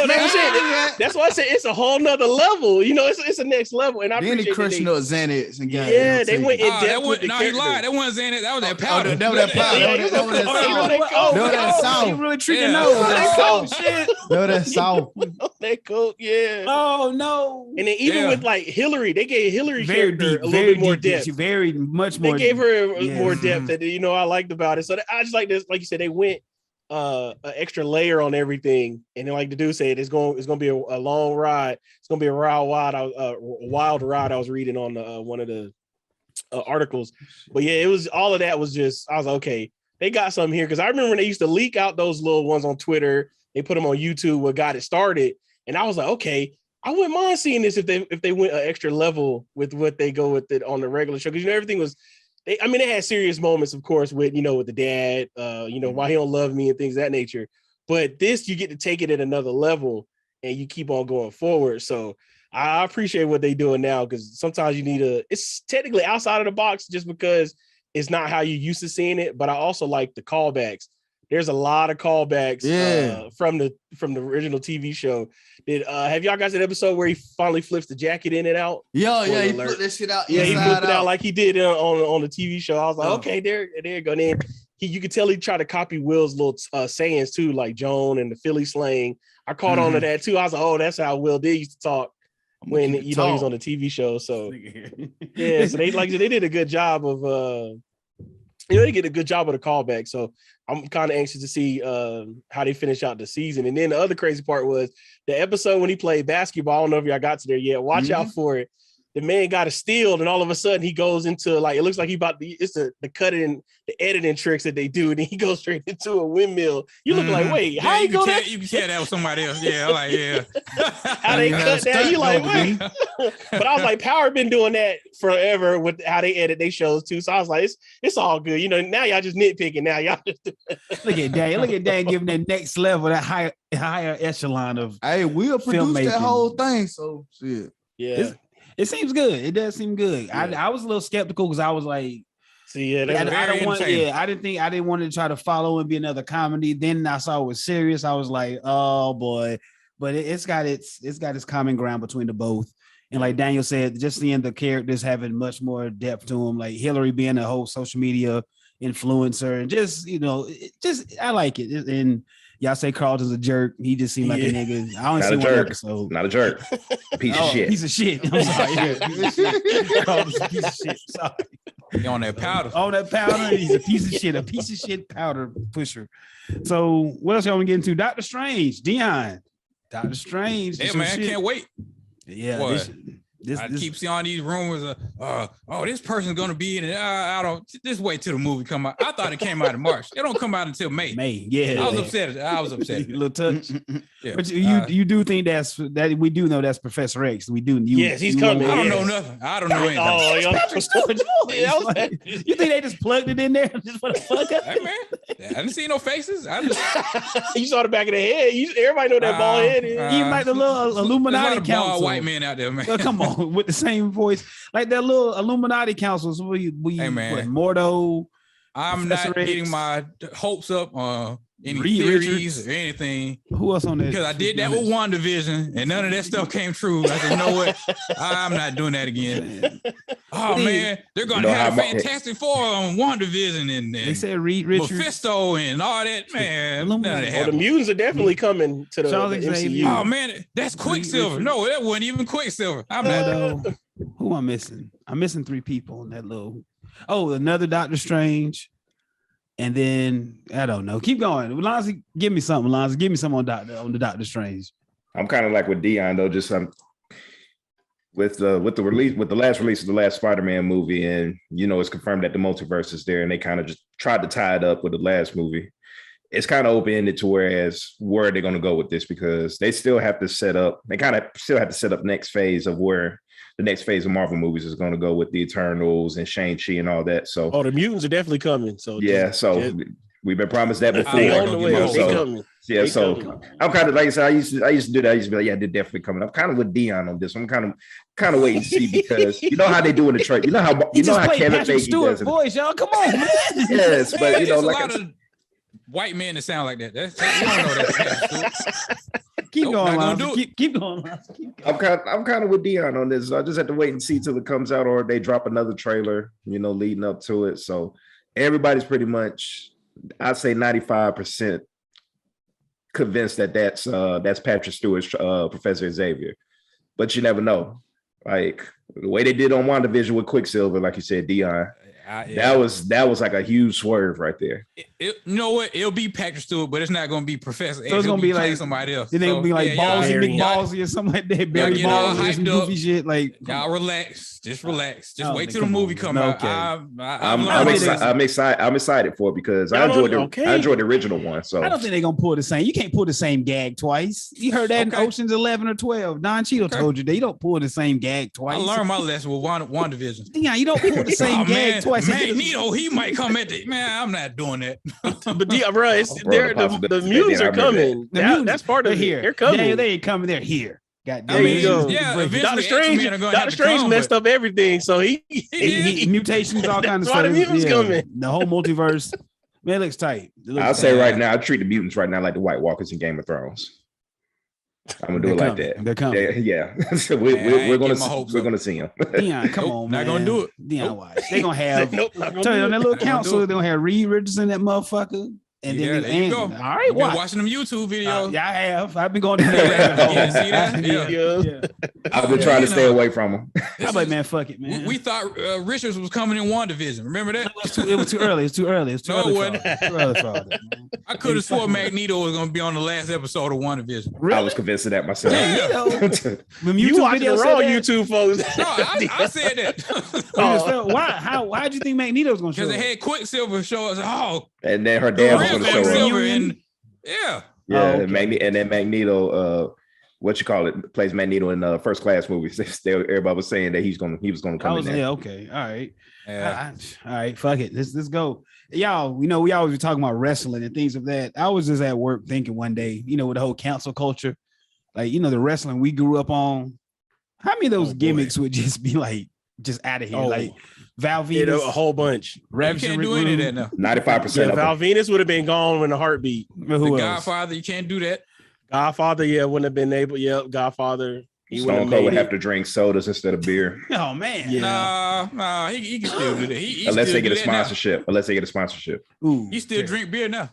S5: that. That's why I said it's a whole nother level. It's a next level. And I
S2: then he crushed no Xanax and got
S5: they went in depth with the characters.
S6: He lied. That wasn't Xanax. That was that powder.
S2: That was that powder. That salt.
S3: You really treating nose.
S5: That coke shit.
S2: No, that salt.
S5: That coke. Yeah.
S3: Oh no.
S5: And then even with like Hillary, they gave Hillary character a little bit more depth.
S3: Much more.
S5: They gave her more depth that I liked about it. So I just like this. Like you said, they went an extra layer on everything, and then like the dude said, it's going to be a long ride. It's going to be a wild ride. I was reading on one of the articles, but yeah, it was all of that was just. I was like, okay, they got something here because I remember when they used to leak out those little ones on Twitter. They put them on YouTube. What got it started, and I was like, okay. I wouldn't mind seeing this if they went an extra level with what they go with it on the regular show because everything was. They had serious moments, of course, with with the dad, why he don't love me and things of that nature. But this, you get to take it at another level, and you keep on going forward. So I appreciate what they're doing now because sometimes you need it's technically outside of the box just because it's not how you used to seeing it. But I also like the callbacks. There's a lot of callbacks from the original TV show. Have y'all guys an episode where he finally flips the jacket in and out?
S2: Yeah, he flipped that shit out.
S5: Yeah, he flipped it out like he did on the TV show. I was like, okay, there you go. And then you could tell he tried to copy Will's little sayings too, like Joan and the Philly slang. I caught on to that too. I was like, oh, that's how Will did used to talk when he was on the TV show. So yeah, so they did a good job of they get a good job of the callback. So I'm kind of anxious to see how they finish out the season. And then the other crazy part was the episode when he played basketball. I don't know if y'all got to there yet. Watch out for it. The man got a steal, and all of a sudden he goes into like it looks like he about to, it's the cutting, the editing tricks that they do, and then he goes straight into a windmill. You look like, wait, how you go that?
S6: You can tell that was somebody else. Yeah, like
S5: how they cut that? You like, wait. But I was like, Power been doing that forever with how they edit their shows too. So I was like, it's all good. You know, now y'all just nitpicking. Now y'all just
S3: look at Dan giving that next level, that higher echelon of
S2: we'll produce that whole thing. So shit.
S5: Yeah.
S3: It seems good. It does seem good. Yeah. I was a little skeptical because I was like,
S5: I
S3: didn't want to try to follow and be another comedy. Then I saw it was serious. I was like, oh boy, but it's got its common ground between the both. And like Daniel said, just seeing the characters having much more depth to them, like Hillary being a whole social media influencer, and just I like it. And y'all say Carlton's a jerk. He just seemed like a nigga. I only see one episode.
S4: Not a jerk. Piece of shit.
S3: Piece of shit. I'm sorry. Carlton's a piece of shit. Sorry.
S6: He on that powder.
S3: On that powder. He's a piece of shit. A piece of shit powder pusher. So what else y'all want to get into? Doctor Strange. Dion. Doctor Strange.
S6: Hey man, I can't wait.
S3: Yeah.
S6: I keep seeing all these rumors of, this person's gonna be in it. I don't just wait till the movie come out. I thought it came out in March. It don't come out until May.
S3: Yeah.
S6: I was upset. A
S3: little touch.
S6: Yeah.
S3: But you do think that we do know that's Professor X. We do.
S5: Yes, he's coming.
S6: I don't know nothing. I don't know anything.
S3: You think they just plugged it in there just for the fuck up?
S6: Hey man, I didn't see no faces.
S5: You saw the back of the head. Everybody know that bald head is.
S3: Even like the little Illuminati council.
S6: White man out there, man.
S3: Come on. With the same voice, like that little Illuminati councils.
S6: Hey man,
S3: Mordo.
S6: I'm not getting my hopes up on any
S3: Reed
S6: theories
S3: Richards.
S6: or anything.
S3: Who else on that?
S6: Because I did that with WandaVision and none of that stuff came true. I said, you know what? I'm not doing that again. Oh man, they're gonna have Fantastic Four on WandaVision and
S3: they said Reed Richards,
S6: Mephisto and all that. Man, none of that
S5: the mutants are definitely coming to the MCU.
S6: Oh man, that's Quicksilver. No, that wasn't even Quicksilver. I'm not.
S3: Who am I missing? I'm missing 3 people in that little. Oh, another Doctor Strange. And then I don't know. Keep going. Lonzy, give me something. Lonzy, give me something on the Doctor Strange.
S4: I'm kind of like with Dion though. Just with the last release of the last Spider-Man movie, and it's confirmed that the multiverse is there, and they kind of just tried to tie it up with the last movie. It's kind of open-ended to where are they going to go with this, because they still have to set up. They kind of still have to set up next phase of where the next phase of Marvel movies is going to go with the Eternals and Shang-Chi and all that. So,
S5: the mutants are definitely coming. So
S4: we've been promised that before.
S5: So
S4: I'm kind of like I said, I used to do that. I used to be like, yeah, they're definitely coming. I'm kind of with Dion on this. I'm kind of waiting to see, because you know how they do in the trade. You know how Kevin Feige does.
S3: Voice, y'all, come on, man.
S4: Yes, but
S6: a lot of white men that sound like that. You don't know that.
S3: Keep going. Keep going.
S4: I'm kind of with Dion on this. So I just have to wait and see till it comes out, or they drop another trailer, leading up to it. So everybody's pretty much, I'd say 95% convinced that's Patrick Stewart's Professor Xavier. But you never know. Like the way they did on WandaVision with Quicksilver, like you said, Dion. That was like a huge swerve right there.
S6: You know what? It'll be Patrick Stewart, but it's not going to be Professor X.
S3: So it's going to be like
S6: somebody else.
S3: Then it'll be like Ballsy or something like that. Barry Ballsy or some goofy shit. Like,
S6: y'all relax. Just relax. Just wait till the movie come out.
S4: I'm excited for it, because I enjoyed the original one. So
S3: I don't think they're going to pull the same. You can't pull the same gag twice. You heard that in Ocean's 11 or 12. Don Cheadle told you they don't pull the same gag twice.
S6: I learned my lesson with WandaVision.
S3: Yeah, you don't pull the same gag twice.
S6: Magneto, he might come at the man. I'm not doing that.
S5: But the mutants are coming. That's part of
S3: here.
S5: They're coming.
S3: They ain't coming. They're here.
S5: There you go.
S6: Yeah,
S5: Doctor Strange messed up everything, so he
S3: mutations, all kinds of stuff.
S5: The mutants coming.
S3: The whole multiverse. Man, it looks tight.
S4: I'll say right now, I treat the mutants right now like the White Walkers in Game of Thrones. I'm gonna do it like that.
S3: They're coming.
S4: Yeah. So we're gonna see him.
S3: Dion, come on, man.
S6: Not gonna do it.
S3: Dion, watch. They're gonna have
S5: Nope, not gonna
S3: tell you
S5: do
S3: on
S5: it.
S3: that little council, they're gonna have Reed Richardson, that motherfucker. And then
S6: there you go.
S3: All right,
S6: You've been
S3: watch.
S6: watching them YouTube videos.
S3: Yeah, I have. I've been going to that rabbit hole.
S6: Yeah, see that?
S3: Yeah.
S4: I've been trying to stay away from him.
S3: I'm like, man, fuck it, man.
S6: We thought Richards was coming in WandaVision. Remember that?
S3: It was too early. It's too early. It's too
S6: No,
S3: early.
S6: it wasn't.
S3: Too early for all that, man.
S6: I could have swore Magneto was going to be on the last episode of WandaVision.
S3: Really?
S4: I was convinced of that myself.
S3: When
S5: You
S3: YouTube
S5: watching the
S3: videos
S5: wrong
S3: said that,
S5: YouTube, folks.
S6: No, I said that.
S3: you just felt, why'd you think Magneto was gonna show
S6: Because
S3: up?
S6: they had Quicksilver show us. Oh,
S4: And then her dad was
S6: real
S4: going to show up.
S6: Quicksilver. And, yeah.
S4: Yeah,
S3: Oh, okay.
S4: and then Magneto, plays Magneto in First Class movies. Everybody was saying that he was gonna come in there.
S3: Yeah, okay, all right.
S6: Yeah.
S3: All right, fuck it. Let's go. Y'all, we always be talking about wrestling and things of that. I was just at work thinking one day, with the whole cancel culture, like, the wrestling we grew up on, how many of those gimmicks would just be like, just out of here? Like Val Venus,
S5: a whole bunch.
S6: You can't do any of that now.
S4: 95% of
S5: Val
S4: them.
S5: Venus would have been gone in a heartbeat.
S6: The
S3: Who else?
S6: Godfather, you can't do that.
S5: Godfather, wouldn't have been able. Yep, Godfather. He wouldn't
S4: Stone
S5: have
S4: Cold would
S5: made
S4: have
S5: it.
S4: to drink sodas instead of beer.
S3: Oh man,
S5: Yeah.
S6: Nah, he can still do that. He
S4: Unless
S6: still
S4: they get
S6: do
S4: a
S6: that now.
S4: sponsorship.
S3: Ooh,
S6: He still drink beer now.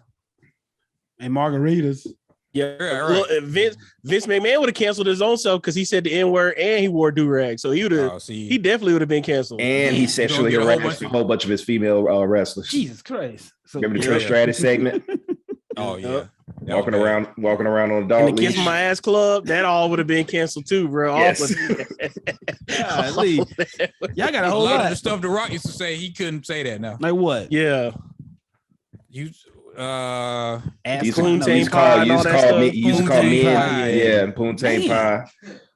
S3: and margaritas.
S5: Yeah,
S6: right.
S5: Well, Vince McMahon would have canceled his own self because he said the N word and he wore do-rag. So he would have.
S6: Oh, see.
S5: He definitely would have been canceled.
S4: And he sexually
S6: You're gonna get a whole
S4: harassed a
S6: bunch
S4: whole bunch of his female wrestlers.
S3: Jesus Christ! So
S4: Remember the Trish Stratus segment?
S6: Oh, yeah.
S4: Walking around on a dog
S5: And the Kiss
S4: leash.
S5: My Ass Club, that all would have been canceled too, bro.
S4: Yes.
S3: golly. Y'all got a
S6: A
S3: whole
S6: lot of
S3: lot.
S6: the stuff The Rock used to say, he couldn't say that now.
S3: Like what?
S5: Yeah.
S6: You,
S3: Ass
S4: He's
S3: clown?
S5: Poontang
S4: used to
S5: pie
S4: call
S5: and all that
S4: me.
S5: stuff.
S4: He used to call
S6: Poontang
S4: men,
S6: pie,
S4: yeah, poontang
S3: Man.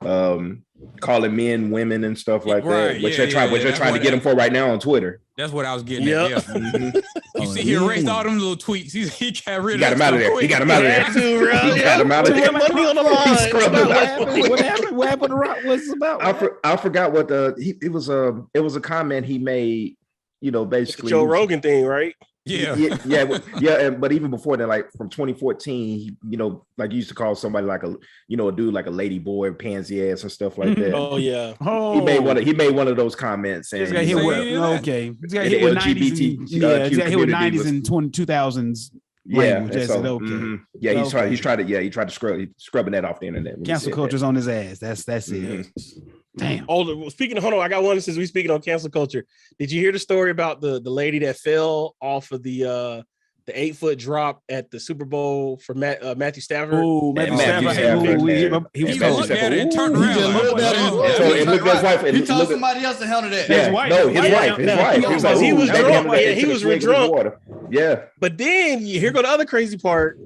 S4: pie. Calling men women and stuff like
S6: Right,
S4: that, which
S6: yeah,
S4: they're trying,
S6: yeah,
S4: which they're
S6: that's
S4: trying to
S6: what
S4: get him for right now on Twitter.
S6: that's what I was getting
S5: Yep.
S6: at. Yeah. You see, he erased all them little tweets. He got rid
S4: He got
S6: of
S4: him out of there. He got him out of there.
S5: Had to, bro.
S4: He got him out of there.
S5: Money on the line.
S4: He scrubbed him out.
S3: What happened? What happened? The Rock was about?
S4: I forgot what it was a comment he made. Basically
S5: Joe Rogan thing, right?
S6: Yeah.
S4: But even before that, like from 2014, like you used to call somebody like a dude like a lady boy, pansy ass and stuff like that.
S5: Oh yeah.
S3: Oh,
S4: He made one of those comments and
S3: He's got hit
S6: Say
S3: with
S6: any of that.
S3: okay. He's got
S4: And
S3: hit
S4: the
S3: with 90s.
S4: LGBT,
S3: Yeah, he's got hit with
S4: community
S3: 90s
S4: was-
S3: and 2000s.
S4: yeah,
S3: language.
S4: and
S3: I
S4: so,
S3: said, okay.
S4: yeah, he
S3: Okay.
S4: tried to scrubbing that off the internet. when he
S3: Cancel
S4: said
S3: culture's on his ass. That's it.
S4: Mhm.
S3: Damn.
S5: Oh, speaking of, hold on, I got one since we speaking on cancel culture. Did you hear the story about the lady that fell off of the 8-foot drop at the Super Bowl for Matthew Stafford?
S3: Oh, Matthew
S4: Matthew
S3: Stafford.
S4: Stafford,
S3: He was
S6: He
S4: Matthew
S3: cold.
S6: looked at it and turned
S2: He
S6: around.
S2: just
S6: like,
S2: looked at it.
S6: oh,
S4: So it looked at his wife.
S2: He
S4: and
S2: told
S4: looked at-
S2: somebody else to handle that.
S4: Yeah,
S3: His wife.
S4: no, his
S3: His
S4: wife.
S3: wife.
S4: His wife.
S3: He was
S5: drunk. Yeah, he was drunk.
S4: Water. Yeah.
S5: But then here go the other crazy part.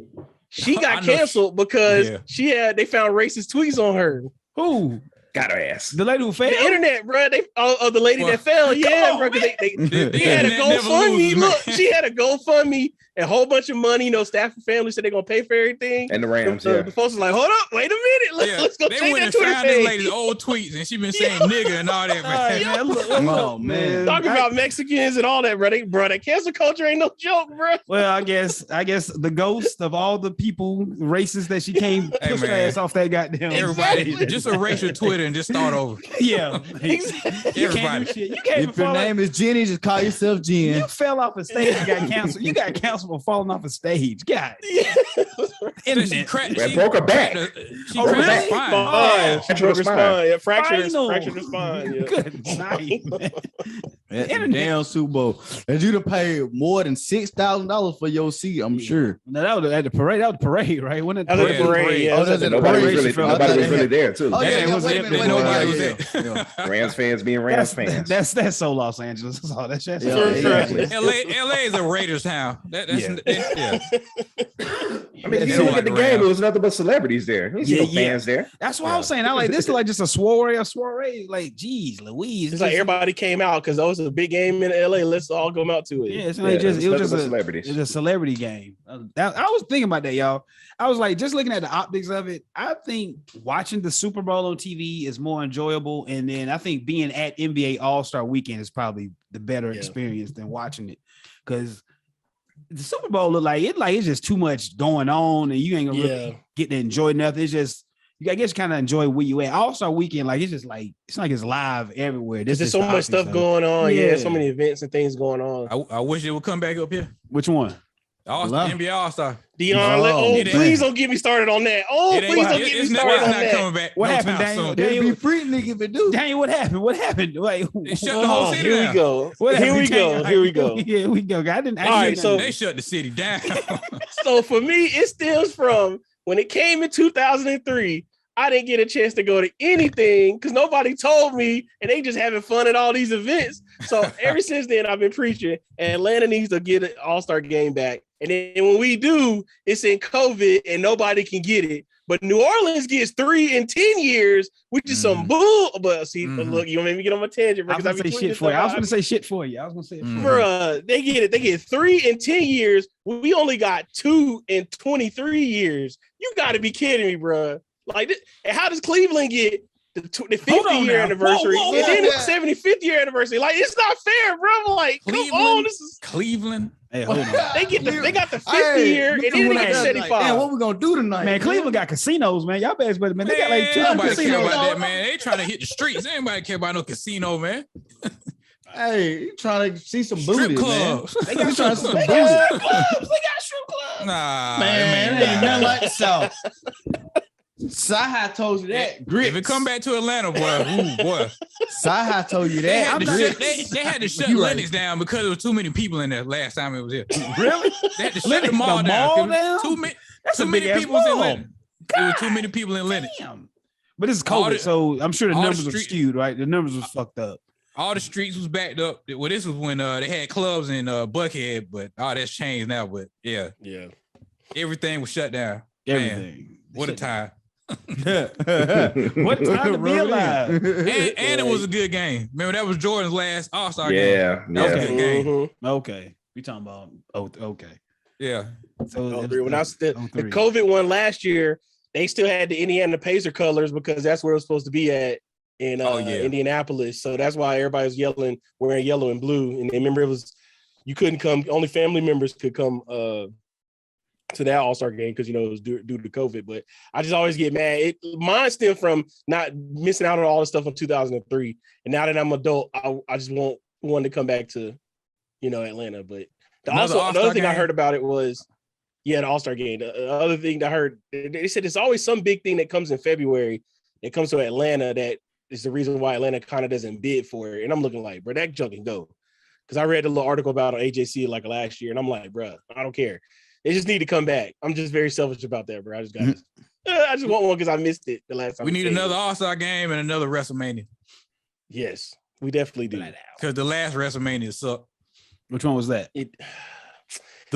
S5: She
S6: I
S5: got
S6: know.
S5: canceled because
S6: Yeah.
S5: they found racist tweets on her.
S3: Who?
S4: Got her ass.
S3: The lady who failed?
S5: The internet, bro. The lady
S6: Well,
S5: that fell. Yeah,
S3: on,
S5: bro. 'Cause they
S6: The
S5: had a
S6: internet never
S5: GoFundMe.
S6: loses,
S5: Look,
S6: man.
S5: she had a GoFundMe, a whole bunch of money. Staff and family said they're gonna pay for everything.
S4: And the Rams,
S5: The
S4: yeah.
S5: folks was like, hold up, wait a minute.
S6: Yeah,
S5: Let's go
S6: they
S5: check
S6: went
S5: that
S6: and
S5: Twitter
S6: found this
S5: page.
S6: lady's old tweets, and she been saying nigga and all that, man.
S3: Man, look,
S2: Oh, man.
S5: Talking about Mexicans and all that, bro. That cancel culture ain't no joke, bro.
S3: Well, I guess the ghost of all the people, races that she came
S6: Hey,
S3: push her
S6: man.
S3: ass off that goddamn.
S6: Everybody,
S5: Exactly.
S6: just erase your Twitter and just start over.
S3: Yeah. You can't do
S6: Everybody.
S3: shit. You can't even
S2: If your
S3: fall
S2: name is Jenny, just call yourself Jen.
S3: You fell off a stage and got canceled. You got canceled for falling off a stage. God.
S6: She
S3: Internet.
S6: cracked.
S4: Man, broke her back.
S6: She
S3: Oh,
S6: cracked
S3: really?
S6: her spine.
S5: Spine. She broke her spine. Yeah, fractured
S3: Spinal.
S5: her spine. Yeah.
S3: Good night, man.
S2: At the
S3: Internet.
S2: damn Super Bowl. And you'd have paid more than $6,000 for your seat, I'm sure.
S3: No, that was at the parade. That was the parade, right? When it
S5: That was at the parade. Yeah,
S2: Oh, that's at the
S4: Nobody
S2: parade.
S4: was really,
S2: I thought
S4: nobody was
S2: they
S4: really
S2: had-
S4: there too.
S2: Oh, yeah,
S3: it
S2: yeah,
S3: was
S2: wait a
S3: it.
S2: minute, wait a
S6: Nobody
S2: minute.
S6: was
S2: Yeah,
S6: there.
S2: yeah.
S4: Rams fans being Rams fans.
S3: That's so Los Angeles. That's all. That's
S2: Yeah,
S3: exactly.
S6: LA is a Raiders town. That's yeah.
S4: I mean, if you look at the game, it was nothing but celebrities there. You see no fans there.
S3: That's what I was saying. I like this is like just a soiree. Like, geez, Louise.
S5: It's like everybody came out because that was a big game in LA. Let's all come out to it.
S3: Yeah, it's like just it was just
S4: nothing but celebrities.
S3: it's a celebrity game. I was thinking about that, y'all. I was like, just looking at the optics of it. I think watching the Super Bowl on TV is more enjoyable, and then I think being at NBA All-Star Weekend is probably the better experience than watching it, because the Super Bowl look like it's just too much going on, and you ain't gonna really get to enjoy nothing. It's just I guess kind of enjoy where you at. All-Star Weekend, like it's like it's live everywhere.
S5: There's so much stuff going on. Yeah, so many events and things going on.
S6: I wish it would come back up here.
S3: Which one?
S6: NBA All-Star.
S5: Dion, please don't get me started on that. Please don't get me started on that.
S6: Coming back.
S3: What happened, Daniel?
S2: It'd be free, nigga, if it do.
S3: Daniel, what happened? What happened? Like,
S6: they shut the whole city
S5: down. Here we go.
S3: Here we go. I didn't.
S5: All right, so
S6: they shut the city down.
S5: So for me, it stems from when it came in 2003. I didn't get a chance to go to anything because nobody told me, and they just having fun at all these events. So ever since then, I've been preaching, and Atlanta needs to get an All-Star game back. And then when we do, it's in COVID, and nobody can get it. But New Orleans gets 3 in 10 years, which is some bull. But see, look, you made me get on my tangent.
S3: I was going to say shit for you. I was going to say shit for you.
S5: They get it. They get 3 in 10 years. We only got 2 in 23 years. You got to be kidding me, bro. Like, and how does Cleveland get the 50-year anniversary and then the 75th year anniversary? Like, it's not fair, bro. Like,
S6: Cleveland,
S5: come on, this is
S6: Cleveland.
S3: Hey, hold on.
S5: They got the 50 year and then they get 75.
S2: Man, what we gonna do tonight?
S3: Man, Cleveland got casinos, man. Y'all better, man. They got like 2
S6: nobody
S3: casinos.
S6: care about that, man. They trying to hit the streets. Anybody care about no casino, man?
S2: Hey, you trying to see some
S6: Strip
S2: booty,
S6: clubs.
S2: man? They got
S3: strip
S2: some
S3: clubs.
S2: booty.
S3: They got strip clubs.
S6: Nah,
S2: Man, it ain't nothing like the South. Saha told you that. Grits.
S6: If it come back to Atlanta, boy.
S2: Saha told you
S6: They
S2: that.
S6: had to shut Lennox down because there was too many people in there last time it was here.
S3: Really?
S6: They had to shut the mall down. Too many people in Lennox. There were too many people in Lennox.
S3: Damn. But this is COVID, so I'm sure the numbers were skewed, right? The numbers was fucked up.
S6: All the streets was backed up. Well, this was when they had clubs in Buckhead, but all that's changed now. But yeah, everything was shut down.
S3: Everything.
S6: Man, what a time!
S3: What time to be alive?
S6: And it was a good game. Remember that was Jordan's last All-Star game.
S4: Yeah,
S6: that was a good game.
S3: Okay, we talking about okay.
S6: Yeah.
S5: So when I was the COVID one last year, they still had the Indiana Pacer colors because that's where it was supposed to be at in Indianapolis. So that's why everybody was wearing yellow and blue. And remember, it was you couldn't come. Only family members could come to that All-Star game because it was due to COVID. But I just always get mad. Mine stemmed from not missing out on all the stuff in 2003. And now that I'm adult, I just want one to come back to Atlanta. But the other thing I heard about it was the All-Star game. The other thing that I heard, they said there's always some big thing that comes in February that comes to Atlanta that is the reason why Atlanta kind of doesn't bid for it. And I'm looking like, bro, that junk can go. Because I read a little article about it on AJC like last year, and I'm like, bro, I don't care. They just need to come back. I'm just very selfish about that, bro. I just want one because I missed it the last time.
S6: We need another All-Star game and another WrestleMania.
S5: Yes, we definitely do.
S6: Because the last WrestleMania sucked.
S3: Which one was that?
S6: The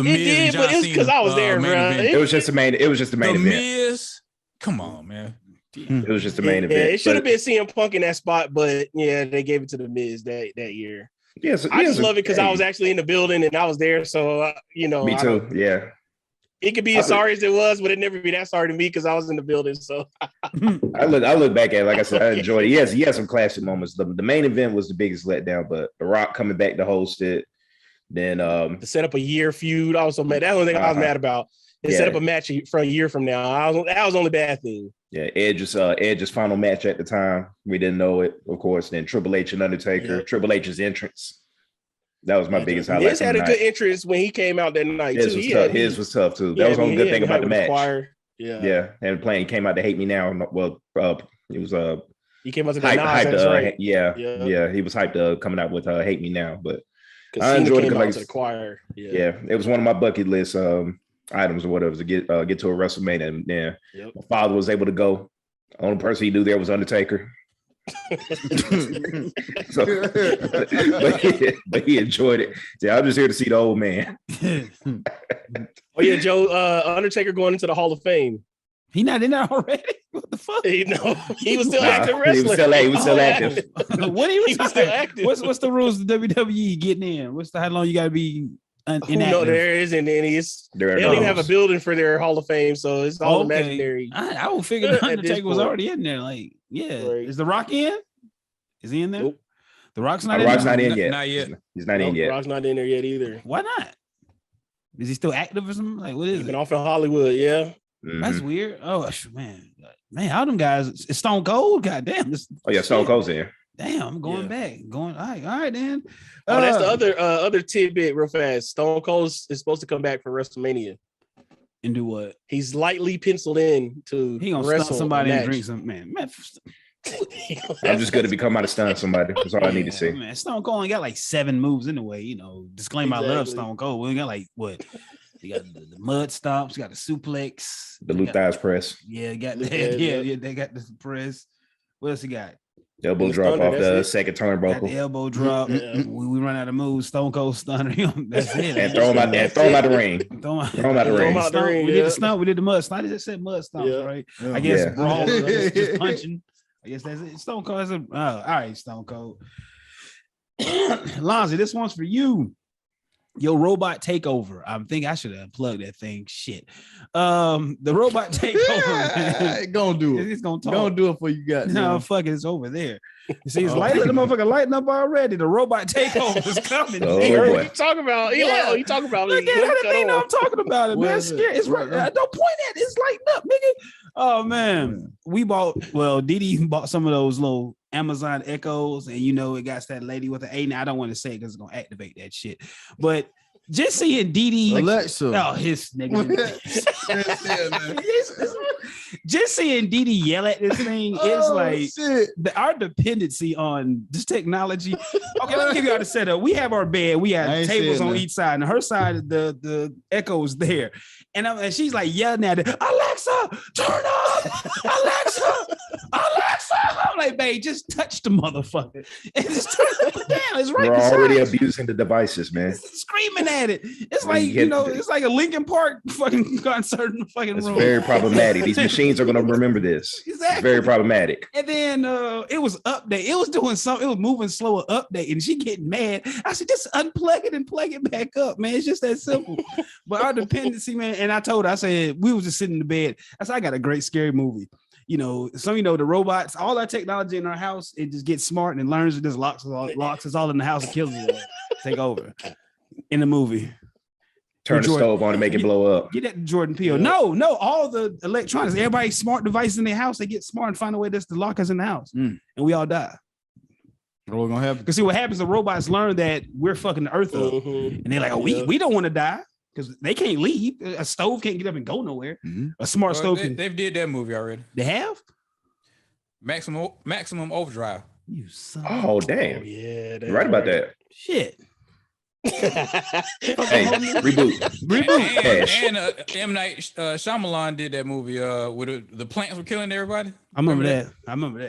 S6: Miz,
S5: but it's because I was there, bro.
S4: It was just the main event.
S6: The Miz, come on, man.
S4: It was just the main event.
S5: It should have been CM Punk in that spot, but they gave it to the Miz that year.
S4: Yes,
S5: I just love it because I was actually in the building and I was there, so me
S4: too. Yeah,
S5: it could be as sorry as it was, but it never be that sorry to me because I was in the building. So
S4: I look back at it, like I said, I enjoyed it. Yes, he had some classic moments. The main event was the biggest letdown, but The Rock coming back to host it. Then
S5: to set up a year feud, I was so mad. That's the only thing I was mad about. They set up a match for a year from now. That was the only bad thing.
S4: Yeah, Edge's final match at the time. We didn't know it, of course. Then Triple H and Undertaker. Yeah. Triple H's entrance. That was my biggest highlight.
S5: He had a good entrance when he came out that night.
S4: His was tough too. That was the only good thing about the match.
S5: Yeah.
S4: And playing came out to Hate Me Now. Well, it was
S5: he came out to hyped, right?
S4: Yeah. He was hyped coming out with Hate Me Now, but
S5: I enjoyed it because choir.
S4: Yeah, it was one of my bucket list items or whatever to get to a WrestleMania. And my father was able to go. The only person he knew there was Undertaker. So, but he enjoyed it. Yeah, I'm just here to see the old man.
S5: Oh yeah, Joe, Undertaker going into the Hall of Fame.
S3: He not in there already? What the fuck?
S5: He was still active wrestler.
S4: He was still active.
S3: What he was still active? What's the rules of WWE getting in? how long you gotta be inactive?
S5: No, there isn't any. They don't even have a building for their Hall of Fame, so it's all imaginary.
S3: I would figure the Undertaker was already in there. Like, Is The Rock in? Is he in there?
S5: Nope.
S3: The Rock's not in there?
S4: Rock's not in yet.
S6: Not yet.
S4: He's not in yet.
S5: Rock's not in there yet either.
S3: Why not? Is he still active or something? Like, what is it?
S5: Been off in Hollywood, yeah.
S3: That's weird. Oh man, all them guys. It's Stone Cold. Goddamn.
S4: Oh yeah, Stone Cold's in.
S3: Damn, I'm going back. All right, then.
S5: Oh, that's the other tidbit real fast. Stone Cold is supposed to come back for WrestleMania.
S3: And do what?
S5: He's lightly penciled in to
S3: he gonna wrestle somebody and drink some man.
S4: I'm just good to become out of stun somebody. That's all I need to see.
S3: Man, Stone Cold only got like 7 moves anyway. You know, disclaimer. Exactly. I love Stone Cold. We got like what? You got the mud stomps. You got the suplex.
S4: The Luke thighs press.
S3: Yeah, got that. Yeah, they got the press. What else you got?
S4: Elbow drop off the second turnbuckle.
S3: The elbow drop. We run out of moves. Stone Cold stunner him. That's it.
S4: And throw him out the ring. Throw him out the ring.
S3: We did the stump. We did the mud stomp. I just said mud stomps, right? Yeah. I guess brawl, just punching. I guess that's it. Stone Cold. All right, Stone Cold. Lonzy, this one's for you. Your robot takeover. I think I should have unplugged that thing. Shit. The robot takeover.
S2: Gonna do it.
S3: It's gonna talk.
S2: Gonna do it for you guys.
S3: No, fuck it. It's over there. You see, it's lighting the motherfucker lighting up already. The robot takeover is coming.
S5: What you talking about? You talking about?
S3: Look at everything I'm talking about. It, man. It's scary. It's right. Don't point at it. It's lighting up, nigga. Oh man. We bought. Well, Didi bought some of those little Amazon Echoes, and you know it got that lady with the A. Now I don't want to say it because it's gonna activate that shit, but just seeing Didi
S2: Alexa.
S3: Oh, his nigga. Just seeing Didi yell at this thing, it's like our dependency on this technology. Okay, let me give you all the setup. We have our bed, we have tables on each side, and her side, the Echo is there, and she's like yelling at it, Alexa, turn on, Alexa. I'm like, babe, just touch the motherfucker and just turn it down. It's right.
S4: We're already abusing the devices, man.
S3: Screaming at it. It's like it's like a Linkin Park fucking concert in the fucking room.
S4: It's very problematic. These machines are gonna remember this.
S3: Exactly.
S4: It's very problematic.
S3: And then it was update. It was doing something. It was moving slower update, and she getting mad. I said, just unplug it and plug it back up, man. It's just that simple. But our dependency, man. And I told her, I said, we was just sitting in the bed. I said, I got a great scary movie. You know, the robots, all our technology in our house, it just gets smart and learns it just locks us all in the house and kills us. Take over in the movie.
S4: Turn the stove on and make it blow up.
S3: Get that to Jordan Peele. No, all the electronics, everybody's smart devices in their house, they get smart and find a way just to lock us in the house. And we all die.
S2: What's gonna happen? Because
S3: see what happens, the robots learn that we're fucking the earth up. And they're like, we don't want to die. Because they can't leave. A stove can't get up and go nowhere. A smart stove can.
S6: They've did that movie already.
S3: They have?
S6: Maximum Overdrive.
S3: You son.
S4: Oh, damn.
S5: Yeah.
S4: You're right about that.
S3: Shit.
S4: Hey, reboot.
S6: And M. Night Shyamalan did that movie with the plants were killing everybody.
S3: I remember that.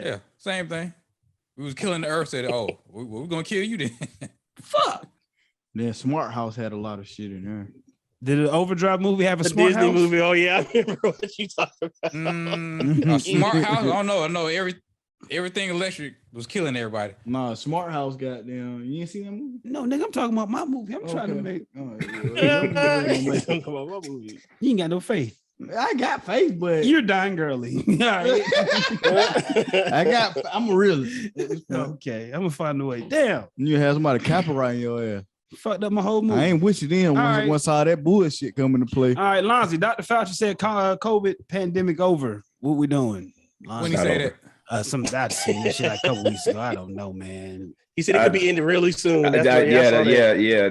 S6: Yeah, same thing. We was killing the earth. Said, we're going to kill you then.
S3: Fuck.
S2: Then Smart House had a lot of shit in there.
S3: Did the Overdrive movie have a smart
S5: Disney
S3: house?
S5: movie? Oh yeah, I remember what you talking about.
S6: A smart house? Oh no, everything electric was killing everybody.
S2: Nah, Smart House, goddamn. You ain't seen that movie?
S3: No, nigga, I'm talking about my movie. I'm trying to make. You ain't got no faith.
S2: I got faith, but
S3: you're dying girly.
S2: I'm a realist.
S3: Okay, I'm gonna find a way. Damn,
S2: you have somebody copyright in your ass.
S3: Fucked up my whole movie.
S2: I ain't with you then once all that bullshit come into play.
S3: All right, Lonzy, Dr. Fauci said COVID pandemic over. What we doing?
S6: Lonzy, when he say
S3: that? I'd seen that shit like a couple weeks ago. I don't know, man.
S5: He said it could be ended really soon.
S4: Yeah.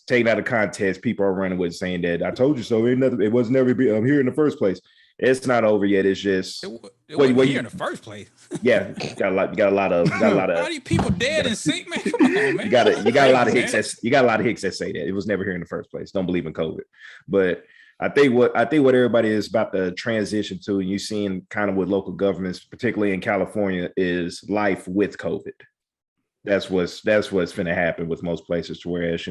S4: Taken out of context, people are running with saying that I told you so. It was never here in the first place. It's not over yet. It's just
S6: it wasn't here in the first place.
S4: Yeah, got a lot of.
S6: All these people dead and sick, man. Come on, man.
S4: You got a lot of hicks. You got a lot of hicks that say that it was never here in the first place. Don't believe in COVID, but I think what everybody is about to transition to, and you're seeing kind of with local governments, particularly in California, is life with COVID. That's what's going to happen with most places. To whereas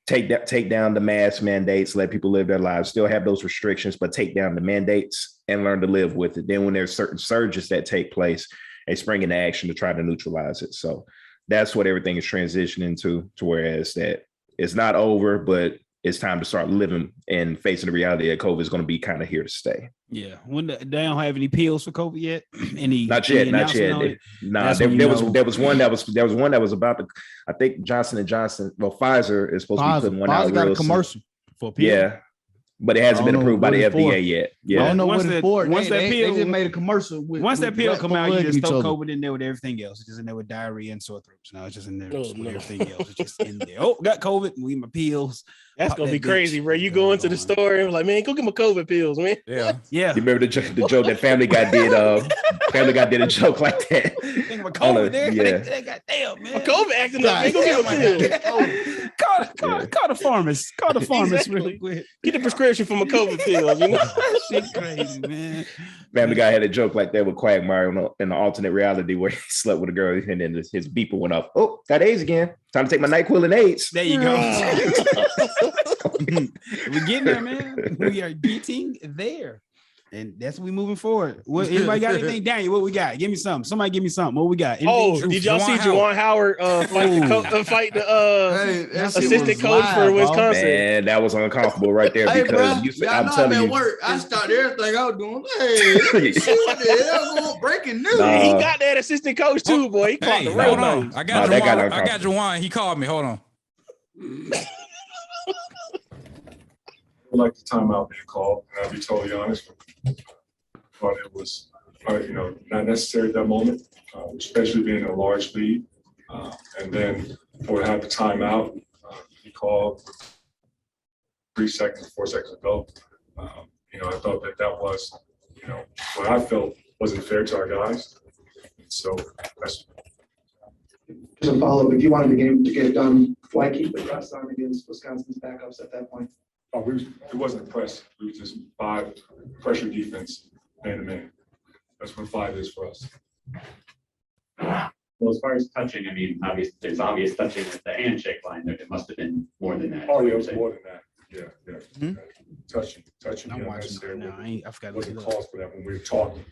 S4: take down the mask mandates, let people live their lives, still have those restrictions, but take down the mandates and learn to live with it. Then when there's certain surges that take place, they spring into action to try to neutralize it. So that's what everything is transitioning to whereas that it's not over, but it's time to start living and facing the reality that COVID is going to be kind of here to stay.
S3: Yeah. When they don't have any pills for COVID yet?
S4: Not yet. Nah, there was one that was about to. I think Johnson & Johnson. Well, Pfizer is supposed to be putting one out.
S2: Pfizer got a commercial
S4: for pills. Yeah, but it hasn't been approved by the FDA yet. Yeah,
S2: I don't know
S3: Once
S2: what it's
S3: that-
S2: for.
S3: once that
S2: They
S3: pill-
S2: just made a commercial.
S3: Once that pill come out, you just
S2: each
S3: throw
S2: other.
S3: COVID in there with everything else. It's just in there with diarrhea and sore throats. No, it's just in there
S5: Oh,
S3: with
S5: no.
S3: everything else. It's just in there. Oh, got COVID. We eat my pills.
S5: That's
S3: Pop
S5: gonna
S3: that
S5: be crazy,
S3: bitch.
S5: bro. You go into the store and like, man, go get my COVID pills, man.
S6: Yeah.
S3: Yeah.
S4: you remember the joke that Family Guy did? Family Guy did a joke like that.
S3: Think about
S4: On
S3: COVID
S4: a-
S3: there.
S4: yeah.
S3: They got damn, man.
S5: My COVID acting up, man. Go get my pills.
S3: Call the pharmacist. Call the pharmacist real
S5: Exactly.
S3: quick.
S5: Get the prescription for my COVID pills, you know.
S3: That shit crazy, man.
S4: Family Guy had a joke like that with Quagmire in the alternate reality where he slept with a girl and then his beeper went off. Oh, got AIDS again. Time to take my NyQuil and AIDS.
S3: There you go. We're getting there, man. We are getting there. And that's what we moving forward. What, anybody got anything? Daniel, what we got? Give me something. Somebody give me something. What we got? Anything
S5: Oh,
S3: true?
S5: did y'all see
S6: Juwan
S5: Juwan Howard fight the
S2: Hey, that shit
S5: assistant
S2: was
S5: coach
S2: live,
S5: for
S2: bro.
S5: Wisconsin?
S4: Man, that was uncomfortable right there
S2: Hey,
S4: because
S2: bro,
S4: you said,
S2: y'all
S4: I'm
S2: know
S4: telling
S2: I'm at
S4: you.
S2: work. I started everything I was doing. Hey, see what the hell going breaking news?
S4: Nah.
S5: He got that assistant coach too, boy. He caught
S6: Hey,
S5: the real
S6: hold on.
S5: nose.
S6: I got
S4: that got
S6: Juwan. I got
S4: uncomfortable.
S6: Juwan. He called me. Hold on.
S7: I like the timeout being called, and I'll be totally honest. Thought it was, not necessary at that moment, especially being a large lead. And then for to have the timeout, he called 3 seconds, 4 seconds ago. I thought that was, what I felt wasn't fair to our guys. So that's.
S8: Just a follow-up, if you wanted the game to get done, why keep the press on against Wisconsin's backups at that point?
S7: Oh, it wasn't a press. It was just 5 pressure defense, man to man. That's what 5 is for us.
S9: Well, as far as touching, I mean, obviously, there's obvious touching at the handshake line. There it must have been more than that.
S7: Oh, yeah, it was more than that. Yeah.
S3: Hmm?
S7: Touching.
S3: I'm
S7: yeah,
S3: watching
S7: necessary.
S3: right now. I forgot to
S7: Wasn't
S3: look it up.
S7: cause for that when we were talking.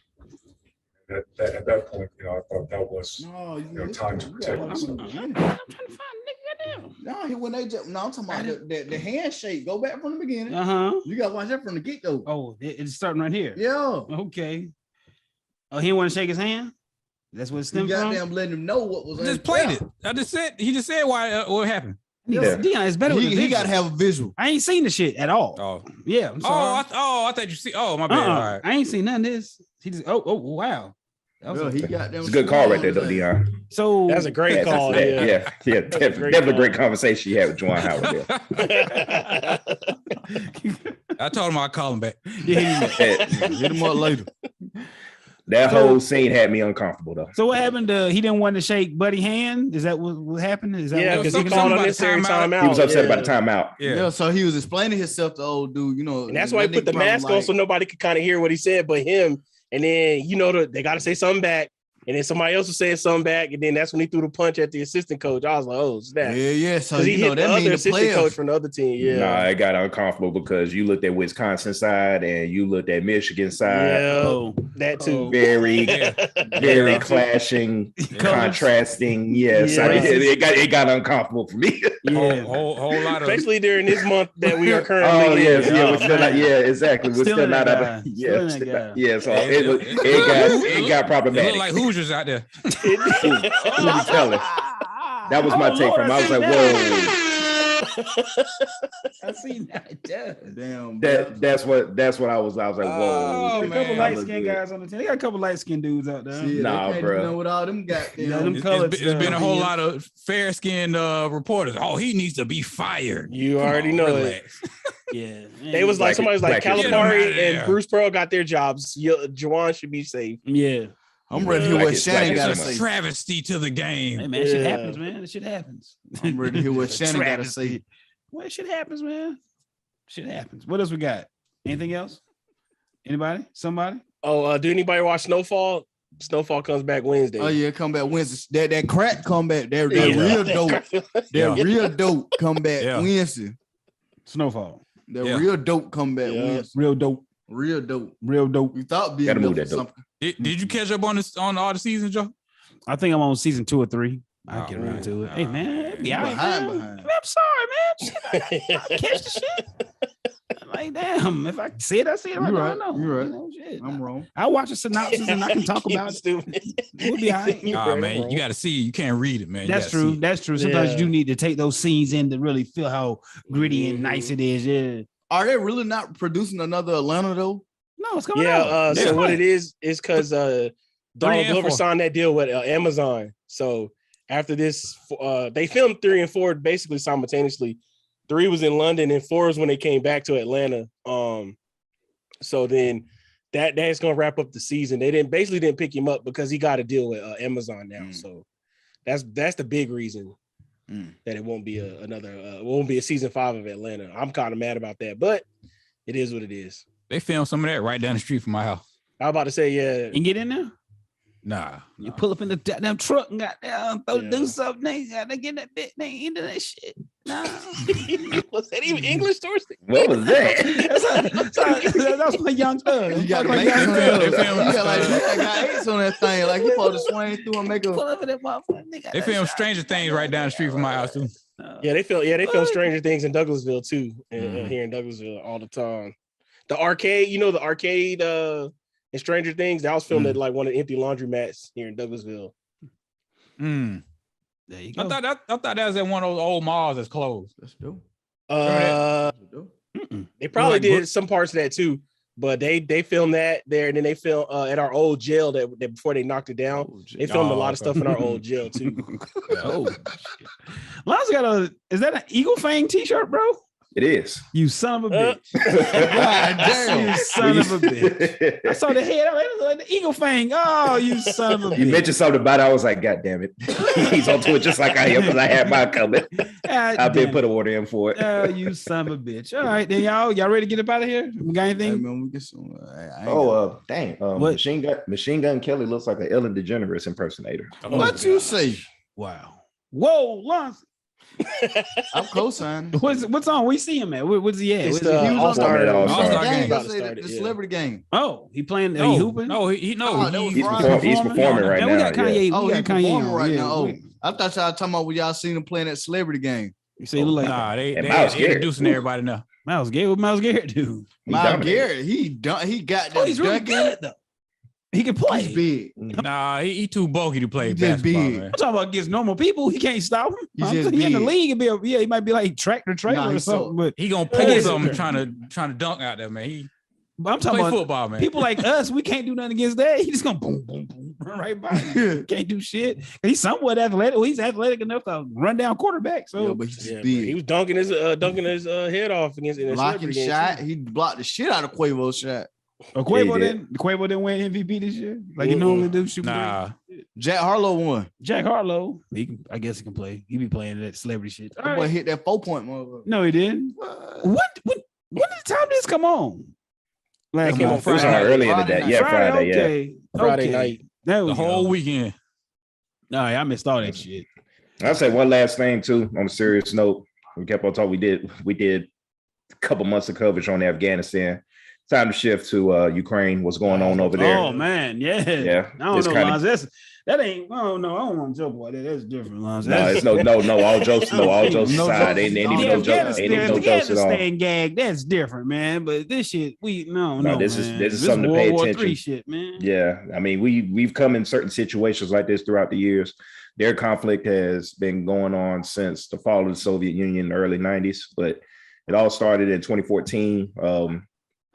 S7: At that point, I thought that was,
S2: No,
S7: time to protect
S3: I'm
S7: us.
S3: trying to find nigga. Goddamn.
S2: No, when they just, no, I'm talking about the handshake. Go back from the beginning.
S3: Uh-huh.
S2: You gotta watch that from the get go.
S3: Oh, it's starting right here.
S2: Yeah,
S3: Okay. Oh, he didn't want to shake his hand? That's what it
S2: you
S3: stemmed from?
S2: goddamn letting him know what was.
S6: I just played it. He just said what happened.
S3: Yeah. Dion, it's better with the
S2: He
S3: visual.
S2: got to have a visual.
S3: I ain't seen the shit at all.
S6: Oh.
S3: Yeah, I'm sorry.
S6: I thought you see. Oh, my bad. All right.
S3: I ain't seen none of this. He just wow. That was
S2: He got them.
S4: It's a good call right there, though, Dion.
S3: so
S5: That's a great call.
S4: Yeah, definitely a great conversation you had with Juwan Howard there.
S6: I told him I'd call him back.
S3: yeah.
S2: Hit him up later.
S4: That whole scene had me uncomfortable though.
S3: So what happened? He didn't want to shake Buddy hand. Is that what happened? Is that
S5: Yeah,
S3: what-
S5: because he
S6: Something
S5: called
S6: about the
S5: unnecessary
S6: timeout.
S5: timeout.
S4: He was upset
S5: yeah.
S4: about the timeout.
S2: Yeah. So he was explaining himself to old dude.
S5: And that's why he put the mask on so nobody could kind of hear what he said but him. And then, they got to say something back. And then somebody else was saying something back. And then that's when he threw the punch at the assistant coach. I was like, oh, snap.
S2: Yeah. So
S5: Because he hit the
S2: that
S5: other
S2: means the
S5: assistant
S2: players.
S5: coach from the other team. Yeah.
S4: Nah, it got uncomfortable because you looked at Wisconsin side and you looked at Michigan side.
S5: Yeah.
S3: Oh,
S5: That too.
S4: Very clashing, contrasting. Yes,
S3: Yeah.
S4: it got uncomfortable for me.
S3: yeah.
S6: Whole lot of.
S5: Especially during this month that we are
S4: Oh
S5: currently
S4: yes,
S5: in.
S4: yeah, we're still not, yeah, exactly. We're
S3: Still
S4: still
S3: in
S4: not
S3: that
S4: out
S3: guy.
S4: of,
S3: Still
S4: yeah,
S3: in that
S4: still
S3: guy.
S4: not- yeah. So
S6: It
S4: it got
S6: It look
S4: problematic.
S6: like Hoosiers out there.
S4: Who you telling? That was my take from. I was like, whoa.
S3: I seen that. Yeah.
S2: Damn.
S4: That's what I was. I was like, whoa.
S6: Oh,
S3: A couple
S6: man.
S3: light skinned guys on the team. They got a couple light skinned dudes out there.
S2: See,
S4: Nah,
S2: they can't
S4: bro.
S2: do nothing with all them goddamn.
S3: Yeah, them
S6: It's
S3: colored
S6: been a
S3: stuff.
S6: whole lot of fair-skinned reporters. Oh, he needs to be fired.
S5: You
S6: Come
S5: already
S6: on,
S5: know
S6: relax.
S3: Yeah.
S5: They was like, somebody was like,
S4: Black-
S6: Get 'em outta
S5: Calipari
S6: there.
S5: and Bruce Pearl got their jobs. Juwan should be safe.
S3: Yeah.
S2: I'm ready to hear
S4: Like
S2: what
S4: it's
S2: Shannon
S4: like
S2: got to
S6: It's a
S2: say.
S6: travesty to the game.
S3: Hey man, shit
S5: Yeah.
S3: happens, man. This shit happens.
S2: I'm ready to hear what Shannon got to say.
S3: Well, shit happens, man. Shit happens. What else we got? Anything else? Anybody? Somebody?
S5: Oh, do anybody watch Snowfall? Snowfall comes back Wednesday.
S2: Oh yeah, come back Wednesday. That crack come back. They're
S5: Yeah.
S2: real dope. They're
S6: Yeah.
S2: real dope. Come back
S6: Yeah.
S2: Wednesday.
S3: Snowfall.
S2: They're
S6: Yeah.
S2: real dope. Come back
S5: Yeah.
S2: Wednesday.
S3: Real dope.
S2: Real dope.
S3: Real dope.
S2: We thought being
S4: Gotta move
S2: dope
S4: that
S2: or
S4: dope.
S2: something.
S6: Did you catch up on all the seasons, Joe?
S3: I think I'm on season 2 or 3. I'll
S6: Oh,
S3: get around
S6: man.
S3: to it. Hey man, it be all right,
S2: Behind,
S3: man.
S2: behind.
S3: Man, I'm sorry, man. Shit, I catch the shit. Like damn, if I see it, I see it. Right
S2: You
S3: now,
S2: right.
S3: I know.
S2: You right.
S3: know, shit.
S2: I'm wrong.
S3: I watch a synopsis and I can talk about it.
S5: Stupid.
S3: We'll be all right.
S6: Oh man, you got to see. You can't read it, man. You
S3: That's
S6: gotta
S3: true.
S6: see it.
S3: That's true. Sometimes
S5: Yeah.
S3: you do need to take those scenes in to really feel how gritty and nice it is. Yeah.
S2: Are they really not producing another Atlanta though?
S3: No, it's coming out.
S5: So what it is because Donald Glover signed that deal with Amazon. So after this, they filmed 3 and 4 basically simultaneously. 3 was in London and 4 was when they came back to Atlanta. So then that's gonna wrap up the season. They didn't pick him up because he got a deal with Amazon now. So that's the big reason that it won't be a season 5 of Atlanta. I'm kind of mad about that, but it is what it is.
S6: They filmed some of that right down the street from my house.
S5: I was about to say, yeah.
S3: You get in there?
S6: Nah.
S3: You pull up in the goddamn truck and do something. They gotta get that bit. They ain't into that shit. Nah.
S5: Was that even English source?
S4: What was that?
S3: That's my young thug.
S2: You got like eights on that thing. Like you supposed to swing through and make a.
S3: Pull up in that motherfucker.
S6: They filmed Stranger Things right down the street from my house too.
S5: They film Stranger Things in Douglasville too. Here in Douglasville all the time. The arcade, the arcade in Stranger Things, that was filmed at like one of the empty laundromats here in Douglasville.
S3: There you go.
S6: I thought that was at one of those old malls that's closed.
S2: That's dope.
S5: They probably did some parts of that too, but they filmed that there, and then they filmed at our old jail that before they knocked it down. They filmed a lot of stuff in our old jail too.
S3: Lonzo got is that an Eagle Fang t-shirt, bro?
S4: It is.
S3: You son of a bitch. God damn. You son of a bitch. I saw the head. I was like, the Eagle Fang. Oh, you son of a bitch.
S4: You mentioned something about it. I was like, God damn it. He's onto it just like I am because I had mine coming. I've been put an order in for it.
S3: Oh, you son of a bitch. All right, then y'all ready to get up out of here? We got anything?
S2: Hey, man, we get some,
S4: dang. Machine Gun Kelly looks like an Ellen DeGeneres impersonator.
S2: What you say?
S3: Wow. Whoa, Lance.
S2: I'm co-signing.
S3: What's on? Where you see him at? Where's he at?
S5: It's the All-Star
S2: game. The celebrity game.
S3: Oh, he playing? He hooping?
S6: No, he's
S4: performing right now.
S3: We got Kanye.
S2: Oh, he's performing right now.
S3: Oh,
S2: I thought y'all talking about when y'all seen him playing that celebrity game.
S3: You say look like
S6: nah, they introducing everybody now.
S3: Myles Garrett. What Myles Garrett do?
S2: Myles Garrett, he got that.
S3: He's really good though. He can play.
S2: He's big.
S6: Nah, he too bulky to play basketball. Man.
S3: I'm talking about against normal people. He can't stop him.
S2: He's
S3: he in the league. He might be like tractor trailer or something. But
S6: he gonna pull something trying to dunk out there, man.
S3: I'm talking about
S6: football, man.
S3: People like us, we can't do nothing against that. He just gonna boom, boom, boom, run right by. Can't do shit. He's somewhat athletic. Well, he's athletic enough to run down quarterback. So,
S2: but he's big.
S5: He was dunking his head off against in
S2: blocking shot. He blocked the shit out of Quavo's shot.
S3: Quavo didn't win MVP this year like he normally do.
S6: Nah,
S2: Jack Harlow won.
S3: Jack Harlow, I guess he can play. He be playing that celebrity shit.
S2: That boy hit that 4-point motherfucker.
S3: No, he didn't. When did time this come on?
S5: Last night.
S4: Friday. Earlier in the day. Yeah, Friday.
S3: Okay.
S5: Friday night.
S6: The whole weekend.
S3: All right, I missed all that shit.
S4: I'll say one last thing too. On a serious note, we kept on talking. We did a couple months of coverage on Afghanistan. Time to shift to Ukraine. What's going on over there?
S3: Oh man, yeah. I don't know, Lons. That ain't. Oh no, I don't want to joke about that. That's different, Lons.
S4: No, it's no. All jokes aside. Ain't even no joke. Ain't even no jokes at all.
S3: Gag. That's different, man. But this shit, This is
S4: something to pay attention.
S3: War III shit, man.
S4: Yeah, I mean, we've come in certain situations like this throughout the years. Their conflict has been going on since the fall of the Soviet Union in the early '90s, but it all started in 2014.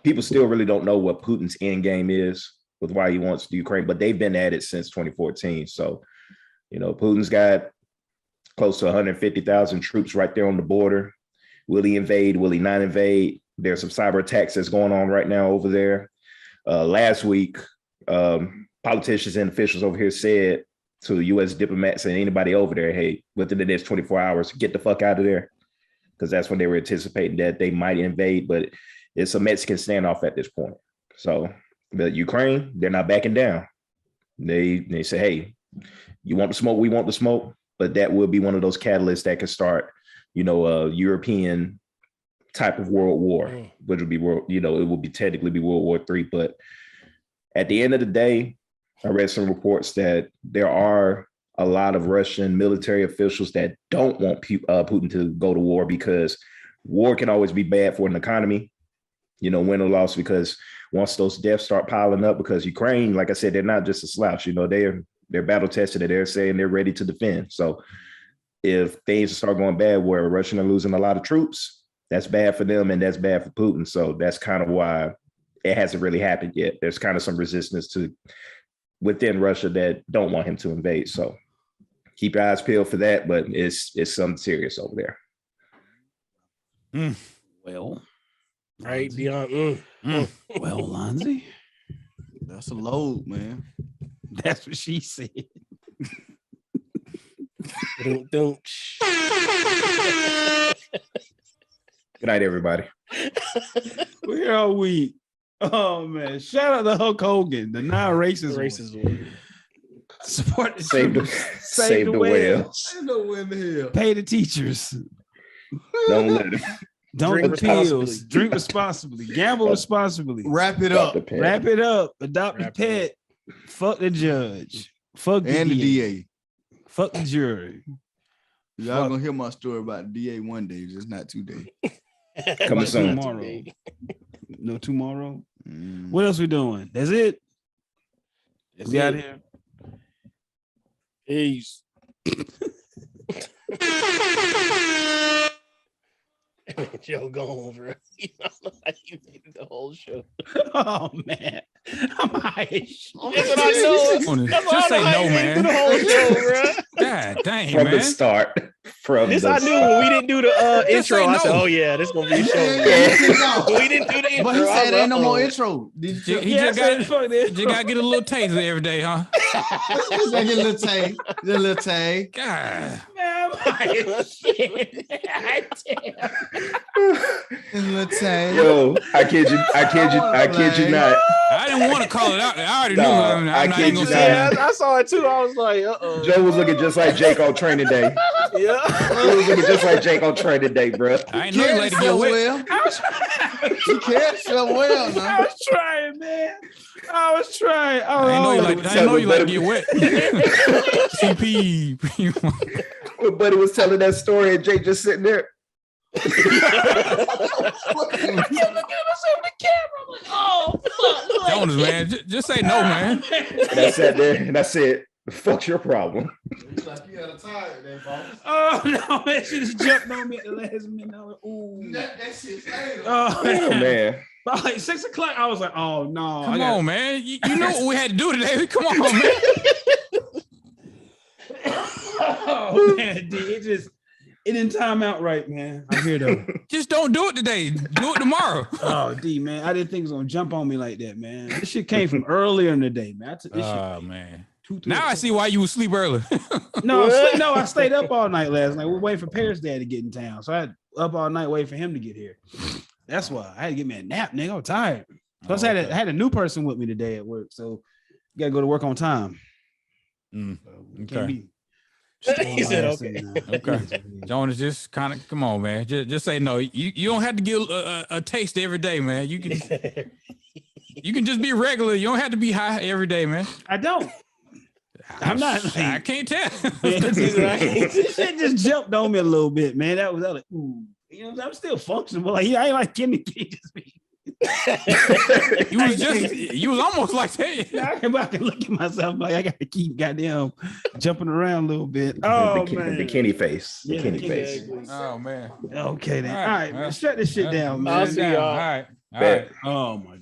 S4: People still really don't know what Putin's end game is with why he wants the Ukraine, but they've been at it since 2014. So, Putin's got close to 150,000 troops right there on the border. Will he invade? Will he not invade? There's some cyber attacks that's going on right now over there. Last week, politicians and officials over here said to U.S. diplomats and anybody over there, hey, within the next 24 hours, get the fuck out of there. Because that's when they were anticipating that they might invade, but it's a Mexican standoff at this point. So the Ukraine, they're not backing down. They say, hey, you want the smoke? We want the smoke. But that will be one of those catalysts that could start, a European type of world war, which would be it would be technically be World War III. But at the end of the day, I read some reports that there are a lot of Russian military officials that don't want Putin to go to war because war can always be bad for an economy. Win or loss, because once those deaths start piling up, because Ukraine, like I said, they're not just a slouch, they're battle tested and they're saying they're ready to defend. So if things start going bad where Russia are losing a lot of troops, that's bad for them and that's bad for Putin. So that's kind of why it hasn't really happened yet. There's kind of some resistance within Russia that don't want him to invade. So keep your eyes peeled for that, but it's something serious over there.
S3: Well,
S5: right, Dion.
S3: Well, Lonzy,
S2: that's a load, man.
S3: That's what she said.
S4: Good night, everybody.
S3: We're here all week. Oh man! Shout out to Hulk Hogan, the non-racist one. Support the
S4: save the whales.
S3: Pay the teachers.
S4: Don't let them.
S3: Don't drink pills. Drink responsibly. Gamble responsibly.
S2: Wrap it up.
S3: Wrap it up. Adopt a pet. Fuck the judge. Fuck the
S2: DA.
S3: Fuck the jury.
S2: Y'all gonna hear my story about the DA one day, just not today.
S4: Coming soon.
S3: Tomorrow. No tomorrow. What else we doing? That's it. We out here.
S5: Peace. Joe, go on, bro. You know, you needed the whole show.
S3: Oh man, I'm high.
S5: That's what I know.
S6: Just say no, man.
S5: The whole show, bro.
S6: God dang,
S4: From
S6: man.
S4: the start.
S5: I knew when we didn't do the intro. I said, "Oh yeah, this gonna be a show." We didn't do the intro.
S2: But he said ain't no more intro.
S6: He just gotta get a little taste every day, huh?
S2: Just get a little taste. Just a little taste.
S6: God.
S3: Man, I'm shit.
S4: Yo, I kid you not.
S6: I didn't want to call it out. I already knew. I'm not even gonna say that.
S5: I saw it too. I was like, uh-oh.
S4: Joe was looking just like Jake on training day.
S5: Yeah.
S4: He was looking just like Jake on training day, bro.
S6: I ain't know you like to get wet.
S2: He carried himself well, man.
S3: I was trying, man. I was trying. Oh,
S6: I know you like to get wet. CP.
S4: When Buddy was telling that story and Jake just sitting there.
S6: Jonas, man, just say no, man.
S4: And I sat there and I said, "Fuck's your problem?"
S2: Like you had a tire there, boss.
S3: Oh no, man, she just jumped on me at the last minute. I was, ooh.
S2: That shit's later.
S3: Oh
S4: man.
S3: By like 6 o'clock, I was like, oh no.
S6: Come on, man. You know what we had to do today. Come on, man.
S3: Oh man, it didn't time out right, man. I'm here though.
S6: Just don't do it today. Do it tomorrow.
S3: Oh, D, man. I didn't think it was gonna jump on me like that, man. This shit came from earlier in the day, man.
S6: Man. Now I see why you would sleep early.
S3: I stayed up all night last night. We're waiting for Paris Dad to get in town. So I had up all night waiting for him to get here. That's why I had to get me a nap, nigga. I'm tired. Plus, I had a new person with me today at work. So you gotta go to work on time.
S6: Okay.
S5: He said, okay.
S6: Okay. Jonas, just kind of come on, man. Just say no. You don't have to give a taste every day, man. You can just be regular. You don't have to be high every day, man.
S3: I don't. I'm not. Like,
S6: I can't tell.
S3: This shit just jumped on me a little bit, man. That was like, ooh. You know, I'm still functional, but like, I ain't like Kenny P. Just be.
S6: You was almost like that.
S3: I can look at myself like I gotta keep goddamn jumping around a little bit. Oh man,
S4: the Kenny face. The Kenny face.
S6: Oh man.
S3: Okay then. All right, man. Shut this shit down, man.
S5: I'll see y'all.
S6: All right.
S3: Oh my God.